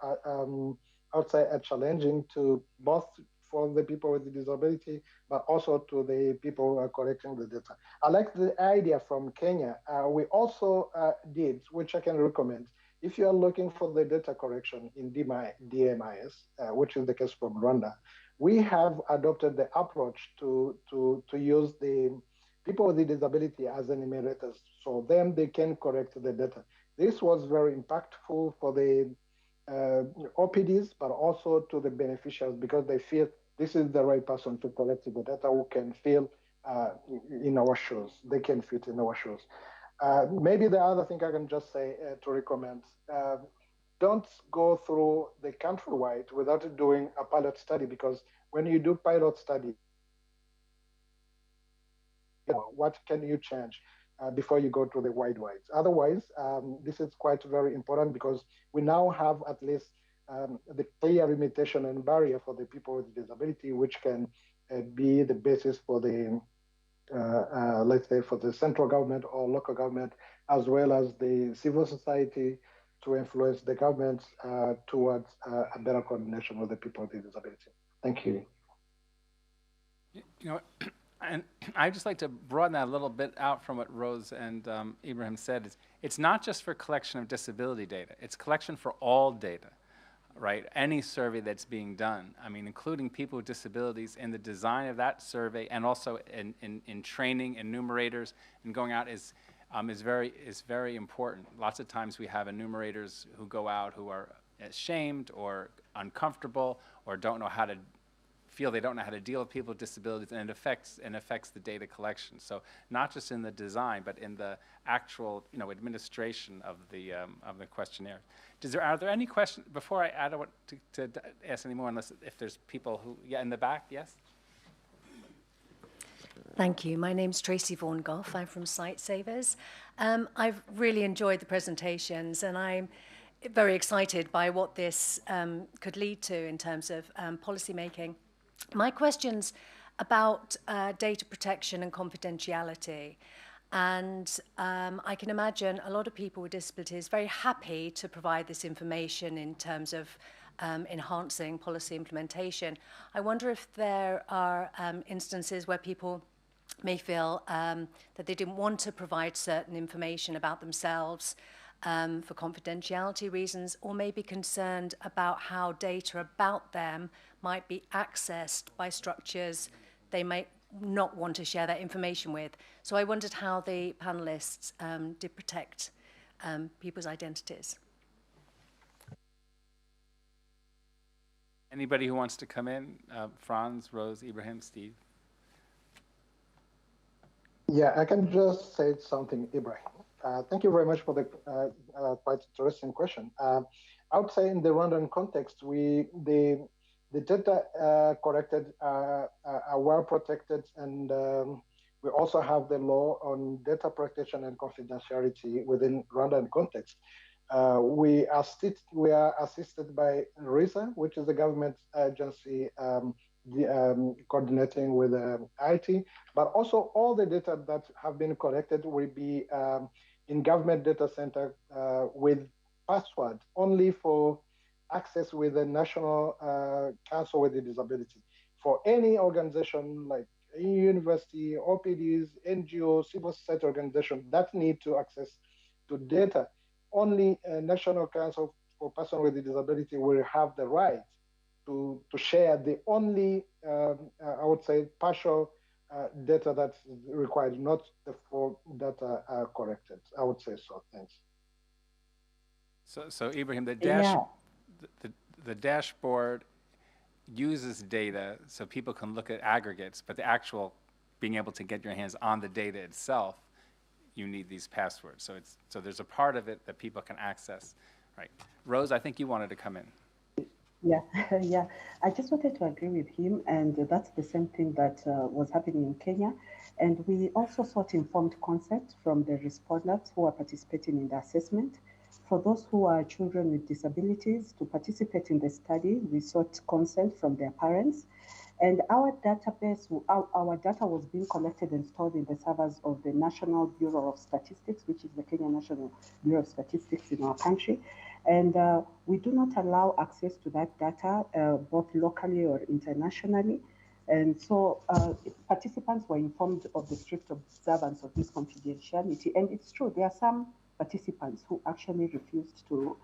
I would say, a challenging to both for the people with the disability, but also to the people who are collecting the data. I like the idea from Kenya. We also did, which I can recommend, if you are looking for the data correction in DMIS, which is the case from Rwanda, we have adopted the approach to use the people with the disability as enumerators, so then they can correct the data. This was very impactful for the OPDs, but also to the beneficiaries, because they feel this is the right person to collect the data, who can feel in our shoes. They can fit in our shoes. Maybe the other thing I can just say to recommend, don't go through the countrywide without doing a pilot study, because when you do pilot study, what can you change before you go to the wide wides? Otherwise, this is quite very important, because we now have at least the clear limitation and barrier for the people with disability, which can be the basis for the, let's say, for the central government or local government, as well as the civil society, to influence the government towards a better coordination with the people with disability. Thank you. You know, and I'd just like to broaden that a little bit out from what Rose and Ibrahim said. It's not just for collection of disability data, it's collection for all data, right? Any survey that's being done, I mean, including people with disabilities in the design of that survey, and also in training enumerators and going out, is is very important. Lots of times we have enumerators who go out who are ashamed or uncomfortable or don't know how to feel they don't know how to deal with people with disabilities, and it affects the data collection. So not just in the design, but in the actual administration of the questionnaire. Are there any questions before I don't want to ask any more, unless if there's people who in the back, yes. Thank you. My name's Tracy Vaughan Goff. I'm from Site Savers. I've really enjoyed the presentations, and I'm very excited by what this could lead to in terms of policy making. My question's about data protection and confidentiality. And I can imagine a lot of people with disabilities very happy to provide this information in terms of enhancing policy implementation. I wonder if there are instances where people may feel that they didn't want to provide certain information about themselves for confidentiality reasons, or may be concerned about how data about them might be accessed by structures they might not want to share that information with. So I wondered how the panelists did protect people's identities. Anybody who wants to come in? Franz, Rose, Ibrahim, Steve? Yeah, I can just say something, Ibrahim. Thank you very much for the quite interesting question. I would say in the Rwandan context, the data collected are well protected, and we also have the law on data protection and confidentiality within Rwandan context. We are assisted by RISA, which is a government agency coordinating with IT, but also all the data that have been collected will be in government data center with password only for access with the National Council with the Disability. For any organization like a university, OPDs, NGOs, civil society organization that need to access to data, only a National Council for Persons with Disability will have the right to share the only, I would say, partial data that's required, not the full data collected. I would say so. Thanks. So Ibrahim, the dashboard uses data so people can look at aggregates, but the actual being able to get your hands on the data itself, you need these passwords. So there's a part of it that people can access, right? Rose, I think you wanted to come in. Yeah, yeah. I just wanted to agree with him, and that's the same thing that was happening in Kenya. And we also sought informed consent from the respondents who are participating in the assessment. For those who are children with disabilities to participate in the study, we sought consent from their parents. And our database, our data was being collected and stored in the servers of the National Bureau of Statistics, which is the Kenya National Bureau of Statistics in our country. And we do not allow access to that data, both locally or internationally. And so participants were informed of the strict observance of this confidentiality. And it's true, there are some participants who actually refused to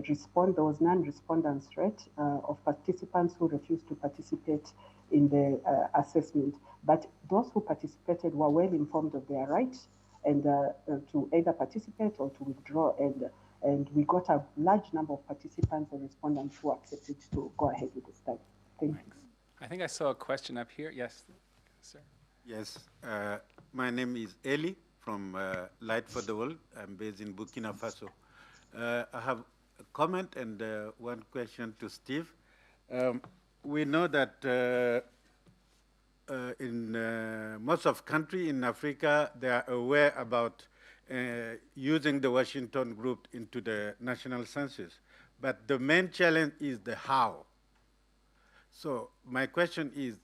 respond. There was non-respondence rate of participants who refused to participate in the assessment. But those who participated were well informed of their rights and to either participate or to withdraw. And we got a large number of participants and respondents who accepted to go ahead with the study. Thank you. I think I saw a question up here. Yes, sir. Yes, my name is Eli from Light for the World. I'm based in Burkina Faso. I have a comment and one question to Steve. We know that in most of countries in Africa, they are aware about using the Washington Group into the national census. But the main challenge is the how. So my question is,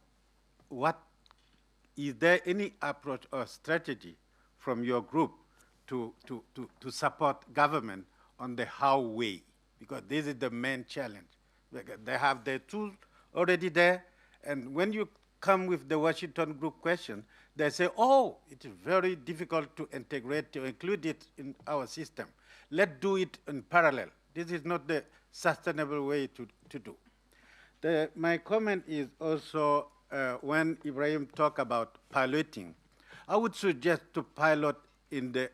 is there any approach or strategy from your group to support government on the how way? Because this is the main challenge. They have the tools already there, and when you come with the Washington Group question, they say, oh, it is very difficult to integrate, to include it in our system. Let's do it in parallel. This is not the sustainable way to do. My comment is also when Ibrahim talked about piloting, I would suggest to pilot in the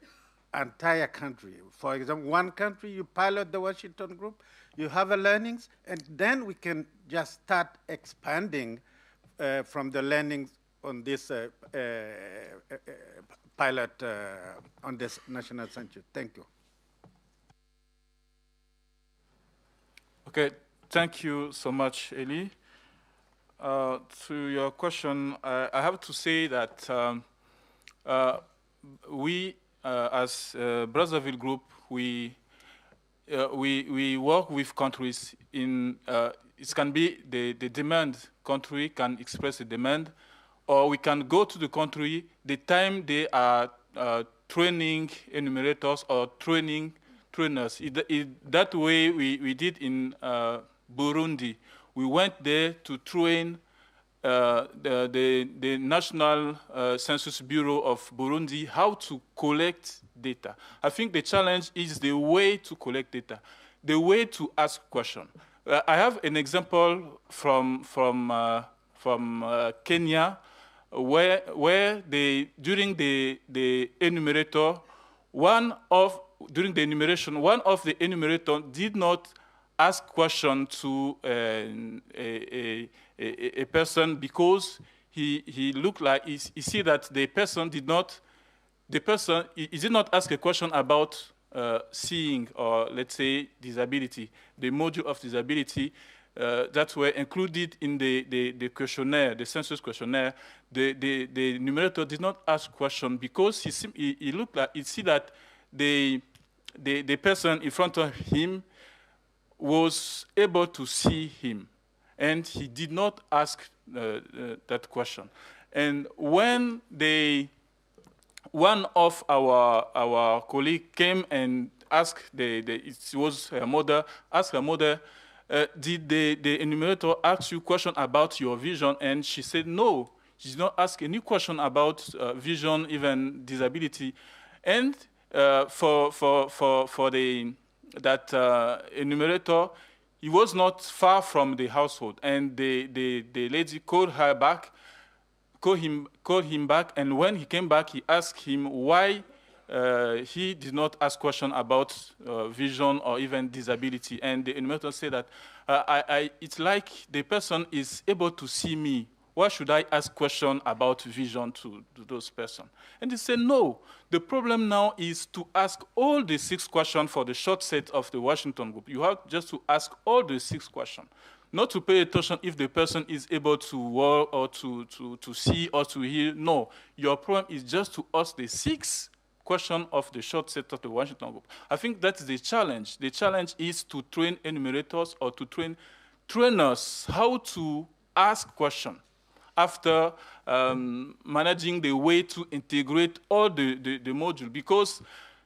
entire country. For example, one country, you pilot the Washington Group, you have a learnings, and then we can just start expanding from the learnings on this pilot on this national center. Thank you. Okay, thank you so much, Eli. To your question, I have to say that we, as Brazzaville Group, we work with countries in, it can be the demand, country can express a demand, or we can go to the country the time they are training enumerators or training trainers. That way we did in Burundi. We went there to train the National Census Bureau of Burundi how to collect data. I think the challenge is the way to collect data, the way to ask questions. I have an example from Kenya, where during the enumerator, during the enumeration, one of the enumerators did not ask question to a person because he looked like he see that the person did not ask a question about seeing, or let's say disability, the module of disability that were included in the questionnaire, the census questionnaire. The numerator did not ask question because he looked like he see that the person in front of him was able to see him, and he did not ask that question. And when one of our colleagues came and asked it was her mother, asked her mother, did the enumerator ask you a question about your vision? And she said no, she did not ask any question about vision, even disability. And that enumerator, he was not far from the household, and the lady called him back, and when he came back, he asked him why he did not ask question about vision or even disability. And the enumerator said that it's like the person is able to see me. Why should I ask question about vision to those persons? And he said, no, the problem now is to ask all the 6 questions for the short set of the Washington Group. You have just to ask all the 6 questions, not to pay attention if the person is able to walk or to see or to hear. No, your problem is just to ask the 6 questions of the short set of the Washington Group. I think that's the challenge. The challenge is to train enumerators or to train trainers how to ask questions after managing the way to integrate all the modules, because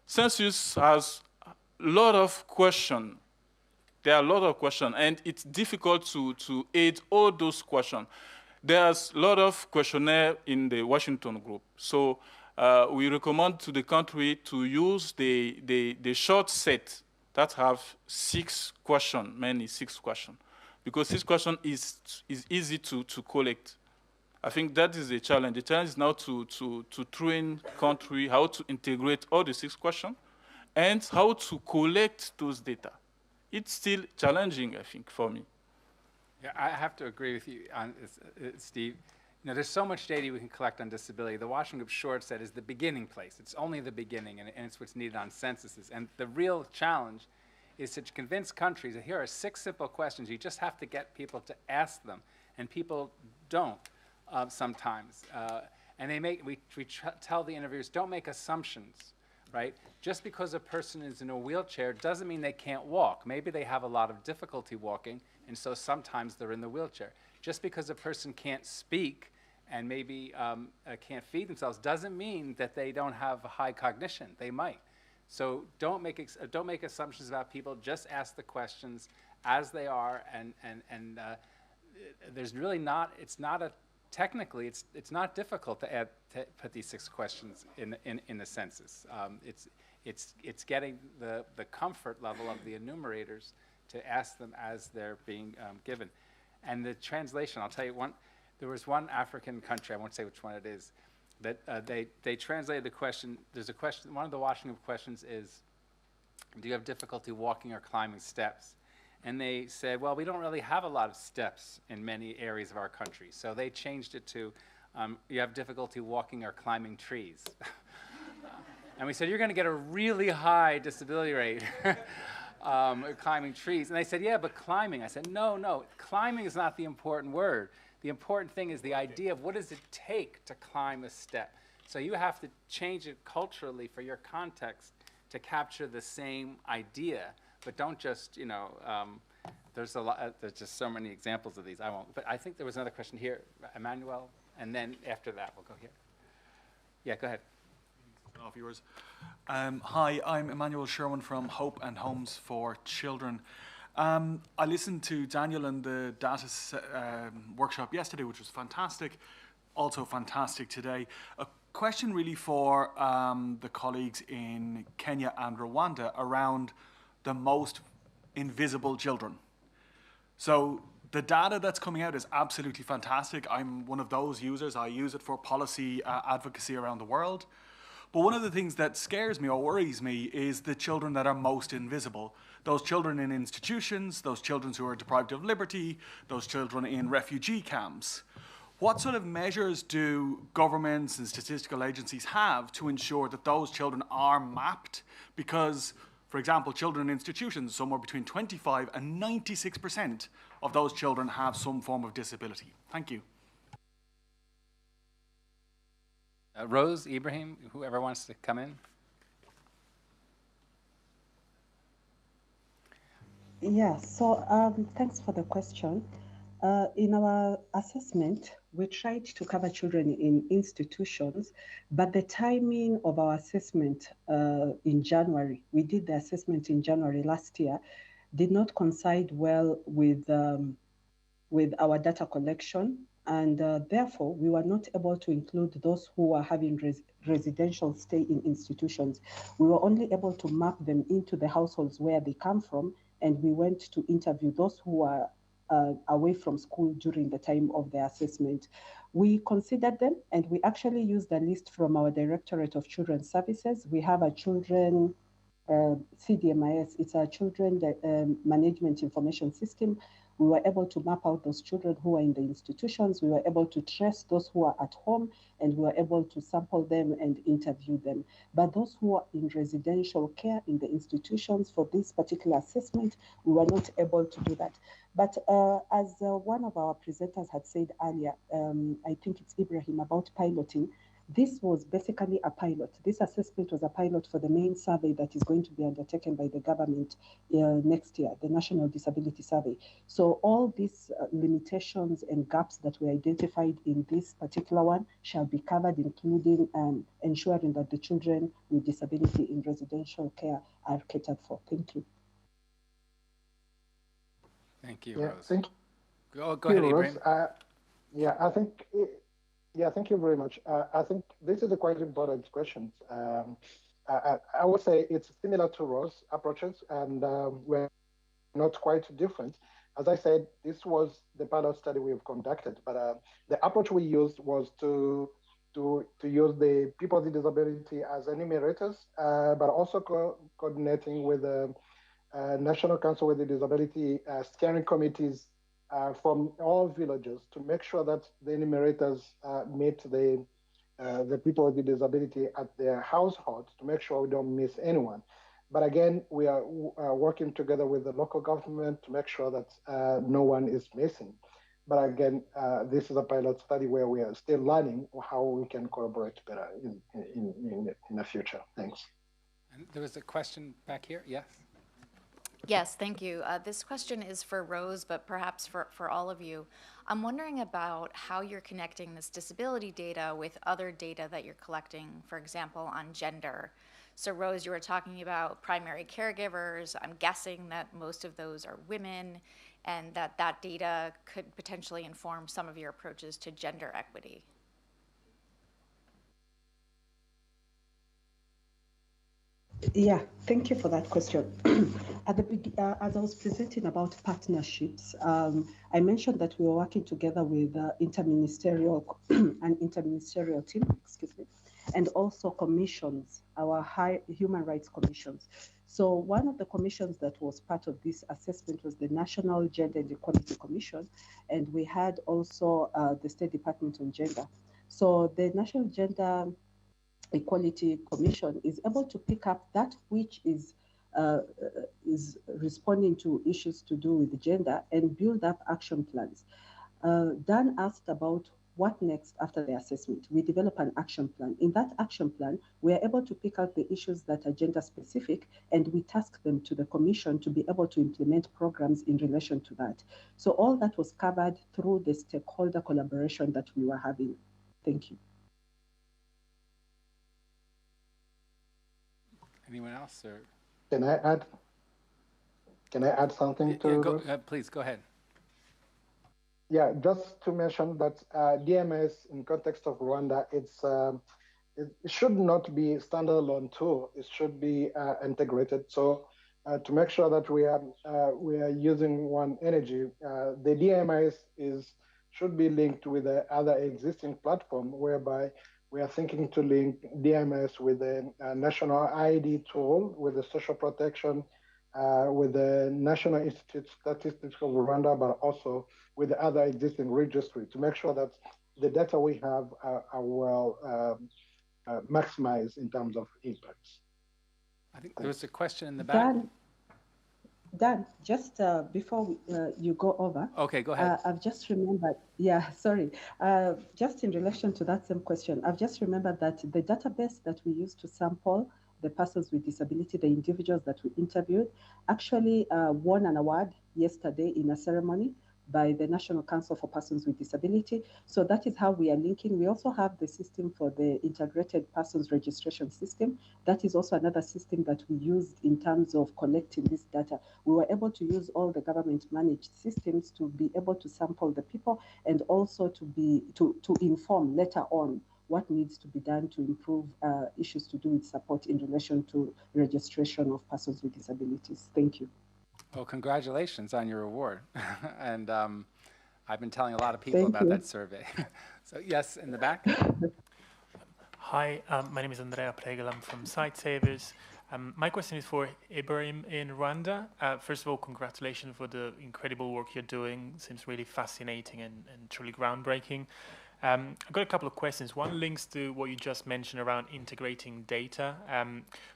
census has a lot of questions. There are a lot of questions, and it's difficult to aid all those questions. There's a lot of questionnaire in the Washington Group. So we recommend to the country to use the short set that have 6 questions, mainly 6 questions, because 6 questions is easy to collect. I think that is the challenge. The challenge is now to train country how to integrate all the 6 questions and how to collect those data. It's still challenging, I think, for me. Yeah, I have to agree with you on Steve. You know, there's so much data we can collect on disability. The Washington Group short set is the beginning place. It's only the beginning, and it's what's needed on censuses. And the real challenge is to convince countries that here are 6 simple questions. You just have to get people to ask them, and people don't. Sometimes, and we tell the interviewers, don't make assumptions, right? Just because a person is in a wheelchair doesn't mean they can't walk. Maybe they have a lot of difficulty walking, and so sometimes they're in the wheelchair. Just because a person can't speak and maybe can't feed themselves doesn't mean that they don't have high cognition. They might. So don't make assumptions about people. Just ask the questions as they are, and there's really not. Technically, it's not difficult to put these 6 questions in the census. It's getting the comfort level of the enumerators to ask them as they're being given. And the translation, I'll tell you there was one African country, I won't say which one it is, that they translated the question. There's a question. One of the Washington questions is, do you have difficulty walking or climbing steps? And they said, well, we don't really have a lot of steps in many areas of our country. So they changed it to, you have difficulty walking or climbing trees. And we said, you're going to get a really high disability rate climbing trees. And they said, yeah, but climbing. I said, no, climbing is not the important word. The important thing is the idea of what does it take to climb a step. So you have to change it culturally for your context to capture the same idea, but don't just, there's just so many examples of these. I won't, but I think there was another question here, Emmanuel, and then after that we'll go here. Yeah, go ahead. Off yours. Hi, I'm Emmanuel Sherwin from Hope and Homes for Children. I listened to Daniel and the data workshop yesterday, which was fantastic. Also fantastic today. A question really for the colleagues in Kenya and Rwanda around the most invisible children. So the data that's coming out is absolutely fantastic. I'm one of those users. I use it for policy advocacy around the world. But one of the things that scares me or worries me is the children that are most invisible. Those children in institutions, those children who are deprived of liberty, those children in refugee camps. What sort of measures do governments and statistical agencies have to ensure that those children are mapped? Because, for example, children in institutions, somewhere between 25 and 96% of those children have some form of disability. Thank you. Rose, Ibrahim, whoever wants to come in. Yeah, so thanks for the question. In our assessment, we tried to cover children in institutions, but the timing of our assessment in January, we did the assessment in January last year, did not coincide well with our data collection. And therefore, we were not able to include those who are having residential stay in institutions. We were only able to map them into the households where they come from, and we went to interview those who are away from school during the time of the assessment. We considered them, and we actually used a list from our Directorate of Children's Services. We have a children CDMIS, it's a children management information system. We were able to map out those children who are in the institutions. We were able to trace those who are at home, and we were able to sample them and interview them. But those who are in residential care in the institutions for this particular assessment, we were not able to do that. But as one of our presenters had said earlier, I think it's Ibrahim, about piloting, this was basically a pilot. This assessment was a pilot for the main survey that is going to be undertaken by the government next year, the National Disability Survey. So all these limitations and gaps that we identified in this particular one shall be covered, including ensuring that the children with disability in residential care are catered for. Thank you. Thank you, Yeah, Rose. thank Go ahead, Ibrahim. Thank you very much. I think this is a quite important question. I would say it's similar to Rose's approaches, and we're not quite different. As I said, this was the pilot study we've conducted, but the approach we used was to use the people with disability as enumerators, but also coordinating with the National Council with the Disability steering committees from all villages to make sure that the enumerators meet the people with the disability at their households to make sure we don't miss anyone. But again, we are working together with the local government to make sure that no one is missing. But again, this is a pilot study where we are still learning how we can collaborate better in the future. Thanks. And there was a question back here. Yes. Yes, thank you. This question is for Rose, but perhaps for all of you. I'm wondering about how you're connecting this disability data with other data that you're collecting, for example, on gender. So Rose, you were talking about primary caregivers. I'm guessing that most of those are women, and that data could potentially inform some of your approaches to gender equity. Yeah, thank you for that question. As I was presenting about partnerships, I mentioned that we were working together with interministerial an interministerial team, excuse me, and also commissions, our high human rights commissions. So one of the commissions that was part of this assessment was the National Gender and Equality Commission, and we had also the State Department on Gender. So the National Gender Equality Commission is able to pick up that which is responding to issues to do with gender and build up action plans. Dan asked about what next after the assessment. We develop an action plan. In that action plan, we are able to pick out the issues that are gender specific, and we task them to the commission to be able to implement programs in relation to that. So all that was covered through the stakeholder collaboration that we were having. Thank you. Anyone else? Or? Can I add something to yeah, please, go ahead. Yeah, just to mention that DMS in context of Rwanda, it should not be standalone tool. It should be integrated. So to make sure that we are using one energy, the DMS should be linked with the other existing platform, whereby we are thinking to link DMS with the national ID tool, with the social protection, with the National Institute of Statistics of Rwanda, but also with the other existing registry to make sure that the data we have are well maximized in terms of impacts. I think there was a question in the back. Dan, just before you go over. Okay, go ahead. I've just remembered, yeah, sorry. Just in relation to that same question, I've just remembered that the database that we use to sample the persons with disability, the individuals that we interviewed, actually won an award yesterday in a ceremony by the National Council for Persons with Disability. So that is how we are linking. We also have the system for the integrated persons registration system. That is also another system that we used in terms of collecting this data. We were able to use all the government managed systems to be able to sample the people and also to inform later on what needs to be done to improve issues to do with support in relation to registration of persons with disabilities. Thank you. Well, congratulations on your award. And I've been telling a lot of people about that survey. So yes, in the back. Hi, my name is Andrea Pregel. I'm from Sightsavers. My question is for Ibrahim in Rwanda. First of all, congratulations for the incredible work you're doing. Seems really fascinating and truly groundbreaking. I've got a couple of questions. One links to what you just mentioned around integrating data.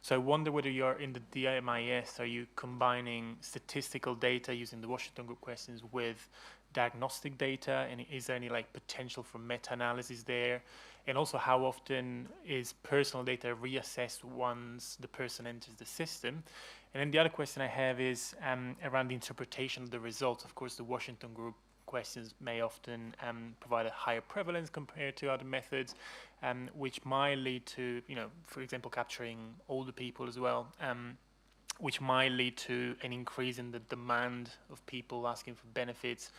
So I wonder whether you're in the DMIS, are you combining statistical data using the Washington Group questions with diagnostic data? And is there any potential for meta-analysis there? And also, how often is personal data reassessed once the person enters the system? And then the other question I have is around the interpretation of the results. Of course, the Washington Group questions may often provide a higher prevalence compared to other methods, which might lead to, for example, capturing older people as well, which might lead to an increase in the demand of people asking for benefits,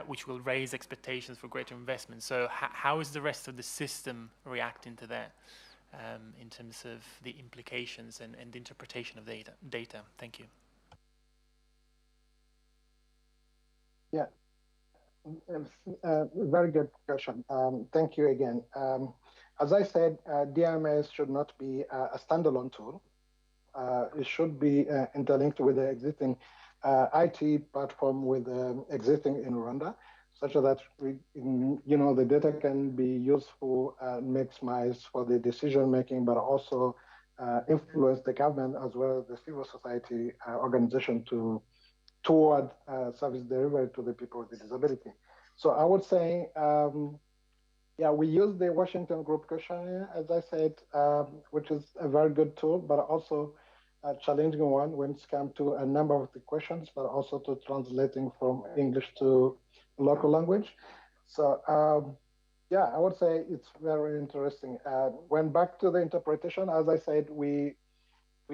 which will raise expectations for greater investment. So how is the rest of the system reacting to that in terms of the implications and the interpretation of data? Thank you. Yeah. Very good question. Thank you again. As I said, DMS should not be a standalone tool. It should be interlinked with the existing IT platform with existing in Rwanda, such that the data can be useful, maximized for the decision making, but also influence the government as well as the civil society organization toward service delivery to the people with disability. So I would say, we use the Washington Group questionnaire, as I said, which is a very good tool, but also a challenging one when it comes to a number of the questions, but also to translating from English to local language. So I would say it's very interesting. When back to the interpretation, as I said, we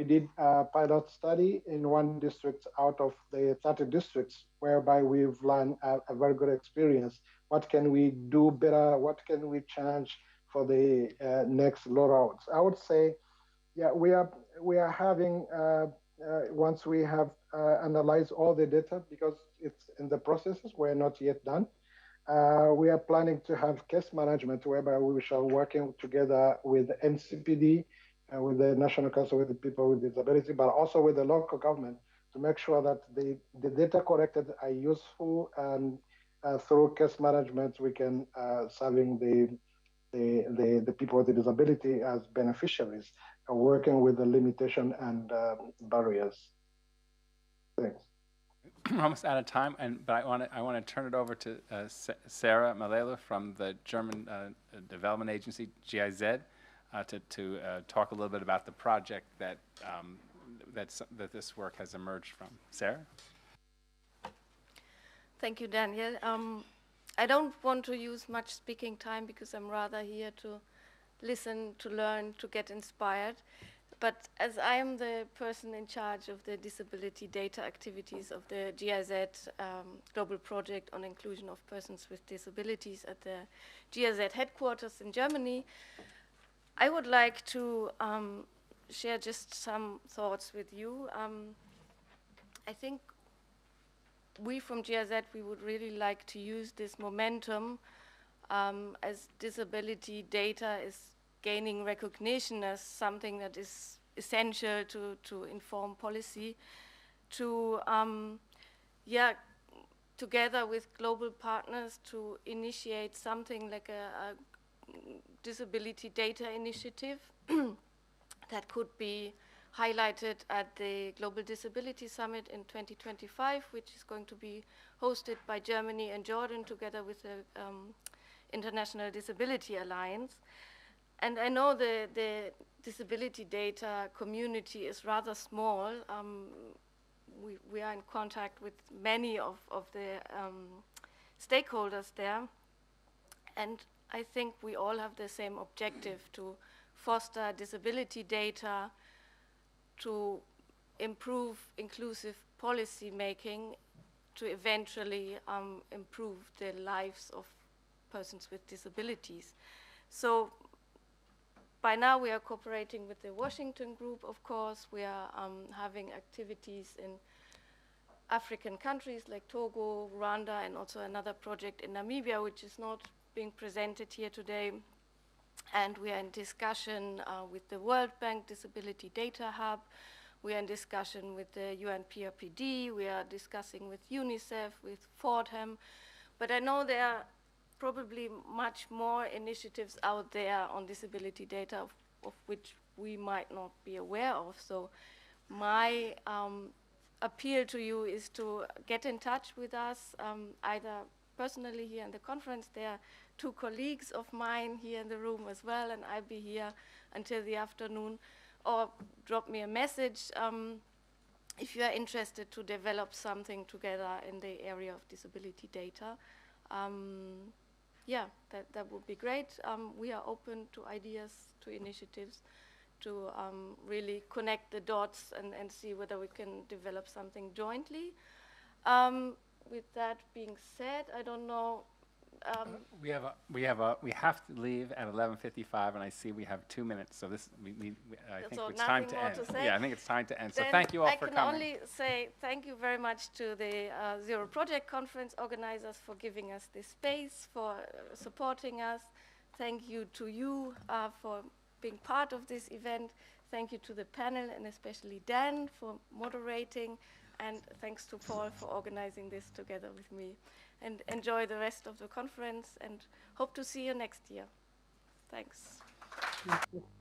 did a pilot study in one district out of the 30 districts, whereby we've learned a very good experience. What can we do better? What can we change for the next rollouts? I would say Yeah, we are having once we have analyzed all the data, because it's in the processes, we're not yet done. We are planning to have case management whereby we shall working together with NCPD, with the National Council with the People with Disability, but also with the local government to make sure that the data collected are useful, and through case management we can serving the people with disability as beneficiaries, working with the limitation and barriers. Thanks. We're almost out of time, but I want to turn it over to Sarah MALELU from the German Development Agency, GIZ, to talk a little bit about the project that this work has emerged from. Sarah? Thank you, Daniel. I don't want to use much speaking time because I'm rather here to listen, to learn, to get inspired. But as I am the person in charge of the disability data activities of the GIZ Global Project on Inclusion of Persons with Disabilities at the GIZ headquarters in Germany, I would like to share just some thoughts with you. I think we from GIZ, we would really like to use this momentum as disability data is gaining recognition as something that is essential to inform policy, to, together with global partners to initiate something like a disability data initiative that could be highlighted at the Global Disability Summit in 2025, which is going to be hosted by Germany and Jordan together with the International Disability Alliance. And I know the disability data community is rather small. We are in contact with many of the stakeholders there. And I think we all have the same objective: to foster disability data, to improve inclusive policy making, to eventually improve the lives of persons with disabilities. So by now we are cooperating with the Washington Group, of course. We are having activities in African countries like Togo, Rwanda, and also another project in Namibia, which is not being presented here today. And we are in discussion with the World Bank Disability Data Hub. We are in discussion with the UNPRPD. We are discussing with UNICEF, with Fordham. But I know there are probably much more initiatives out there on disability data of which we might not be aware of. So my appeal to you is to get in touch with us, either personally here in the conference. There are 2 colleagues of mine here in the room as well, and I'll be here until the afternoon. Or drop me a message if you are interested to develop something together in the area of disability data. Yeah, that would be great. We are open to ideas, to initiatives, to really connect the dots and see whether we can develop something jointly. With that being said, I don't know. We have to leave at 11:55, and I see we have 2 minutes. So this, I think it's time to end. Yeah, I think it's time to end. So thank you all for coming. I can only say thank you very much to the Zero Project Conference organizers for giving us this space, for supporting us. Thank you to you for being part of this event. Thank you to the panel, and especially Dan for moderating. And thanks to Paul for organizing this together with me. And enjoy the rest of the conference, and hope to see you next year. Thanks. Thank you.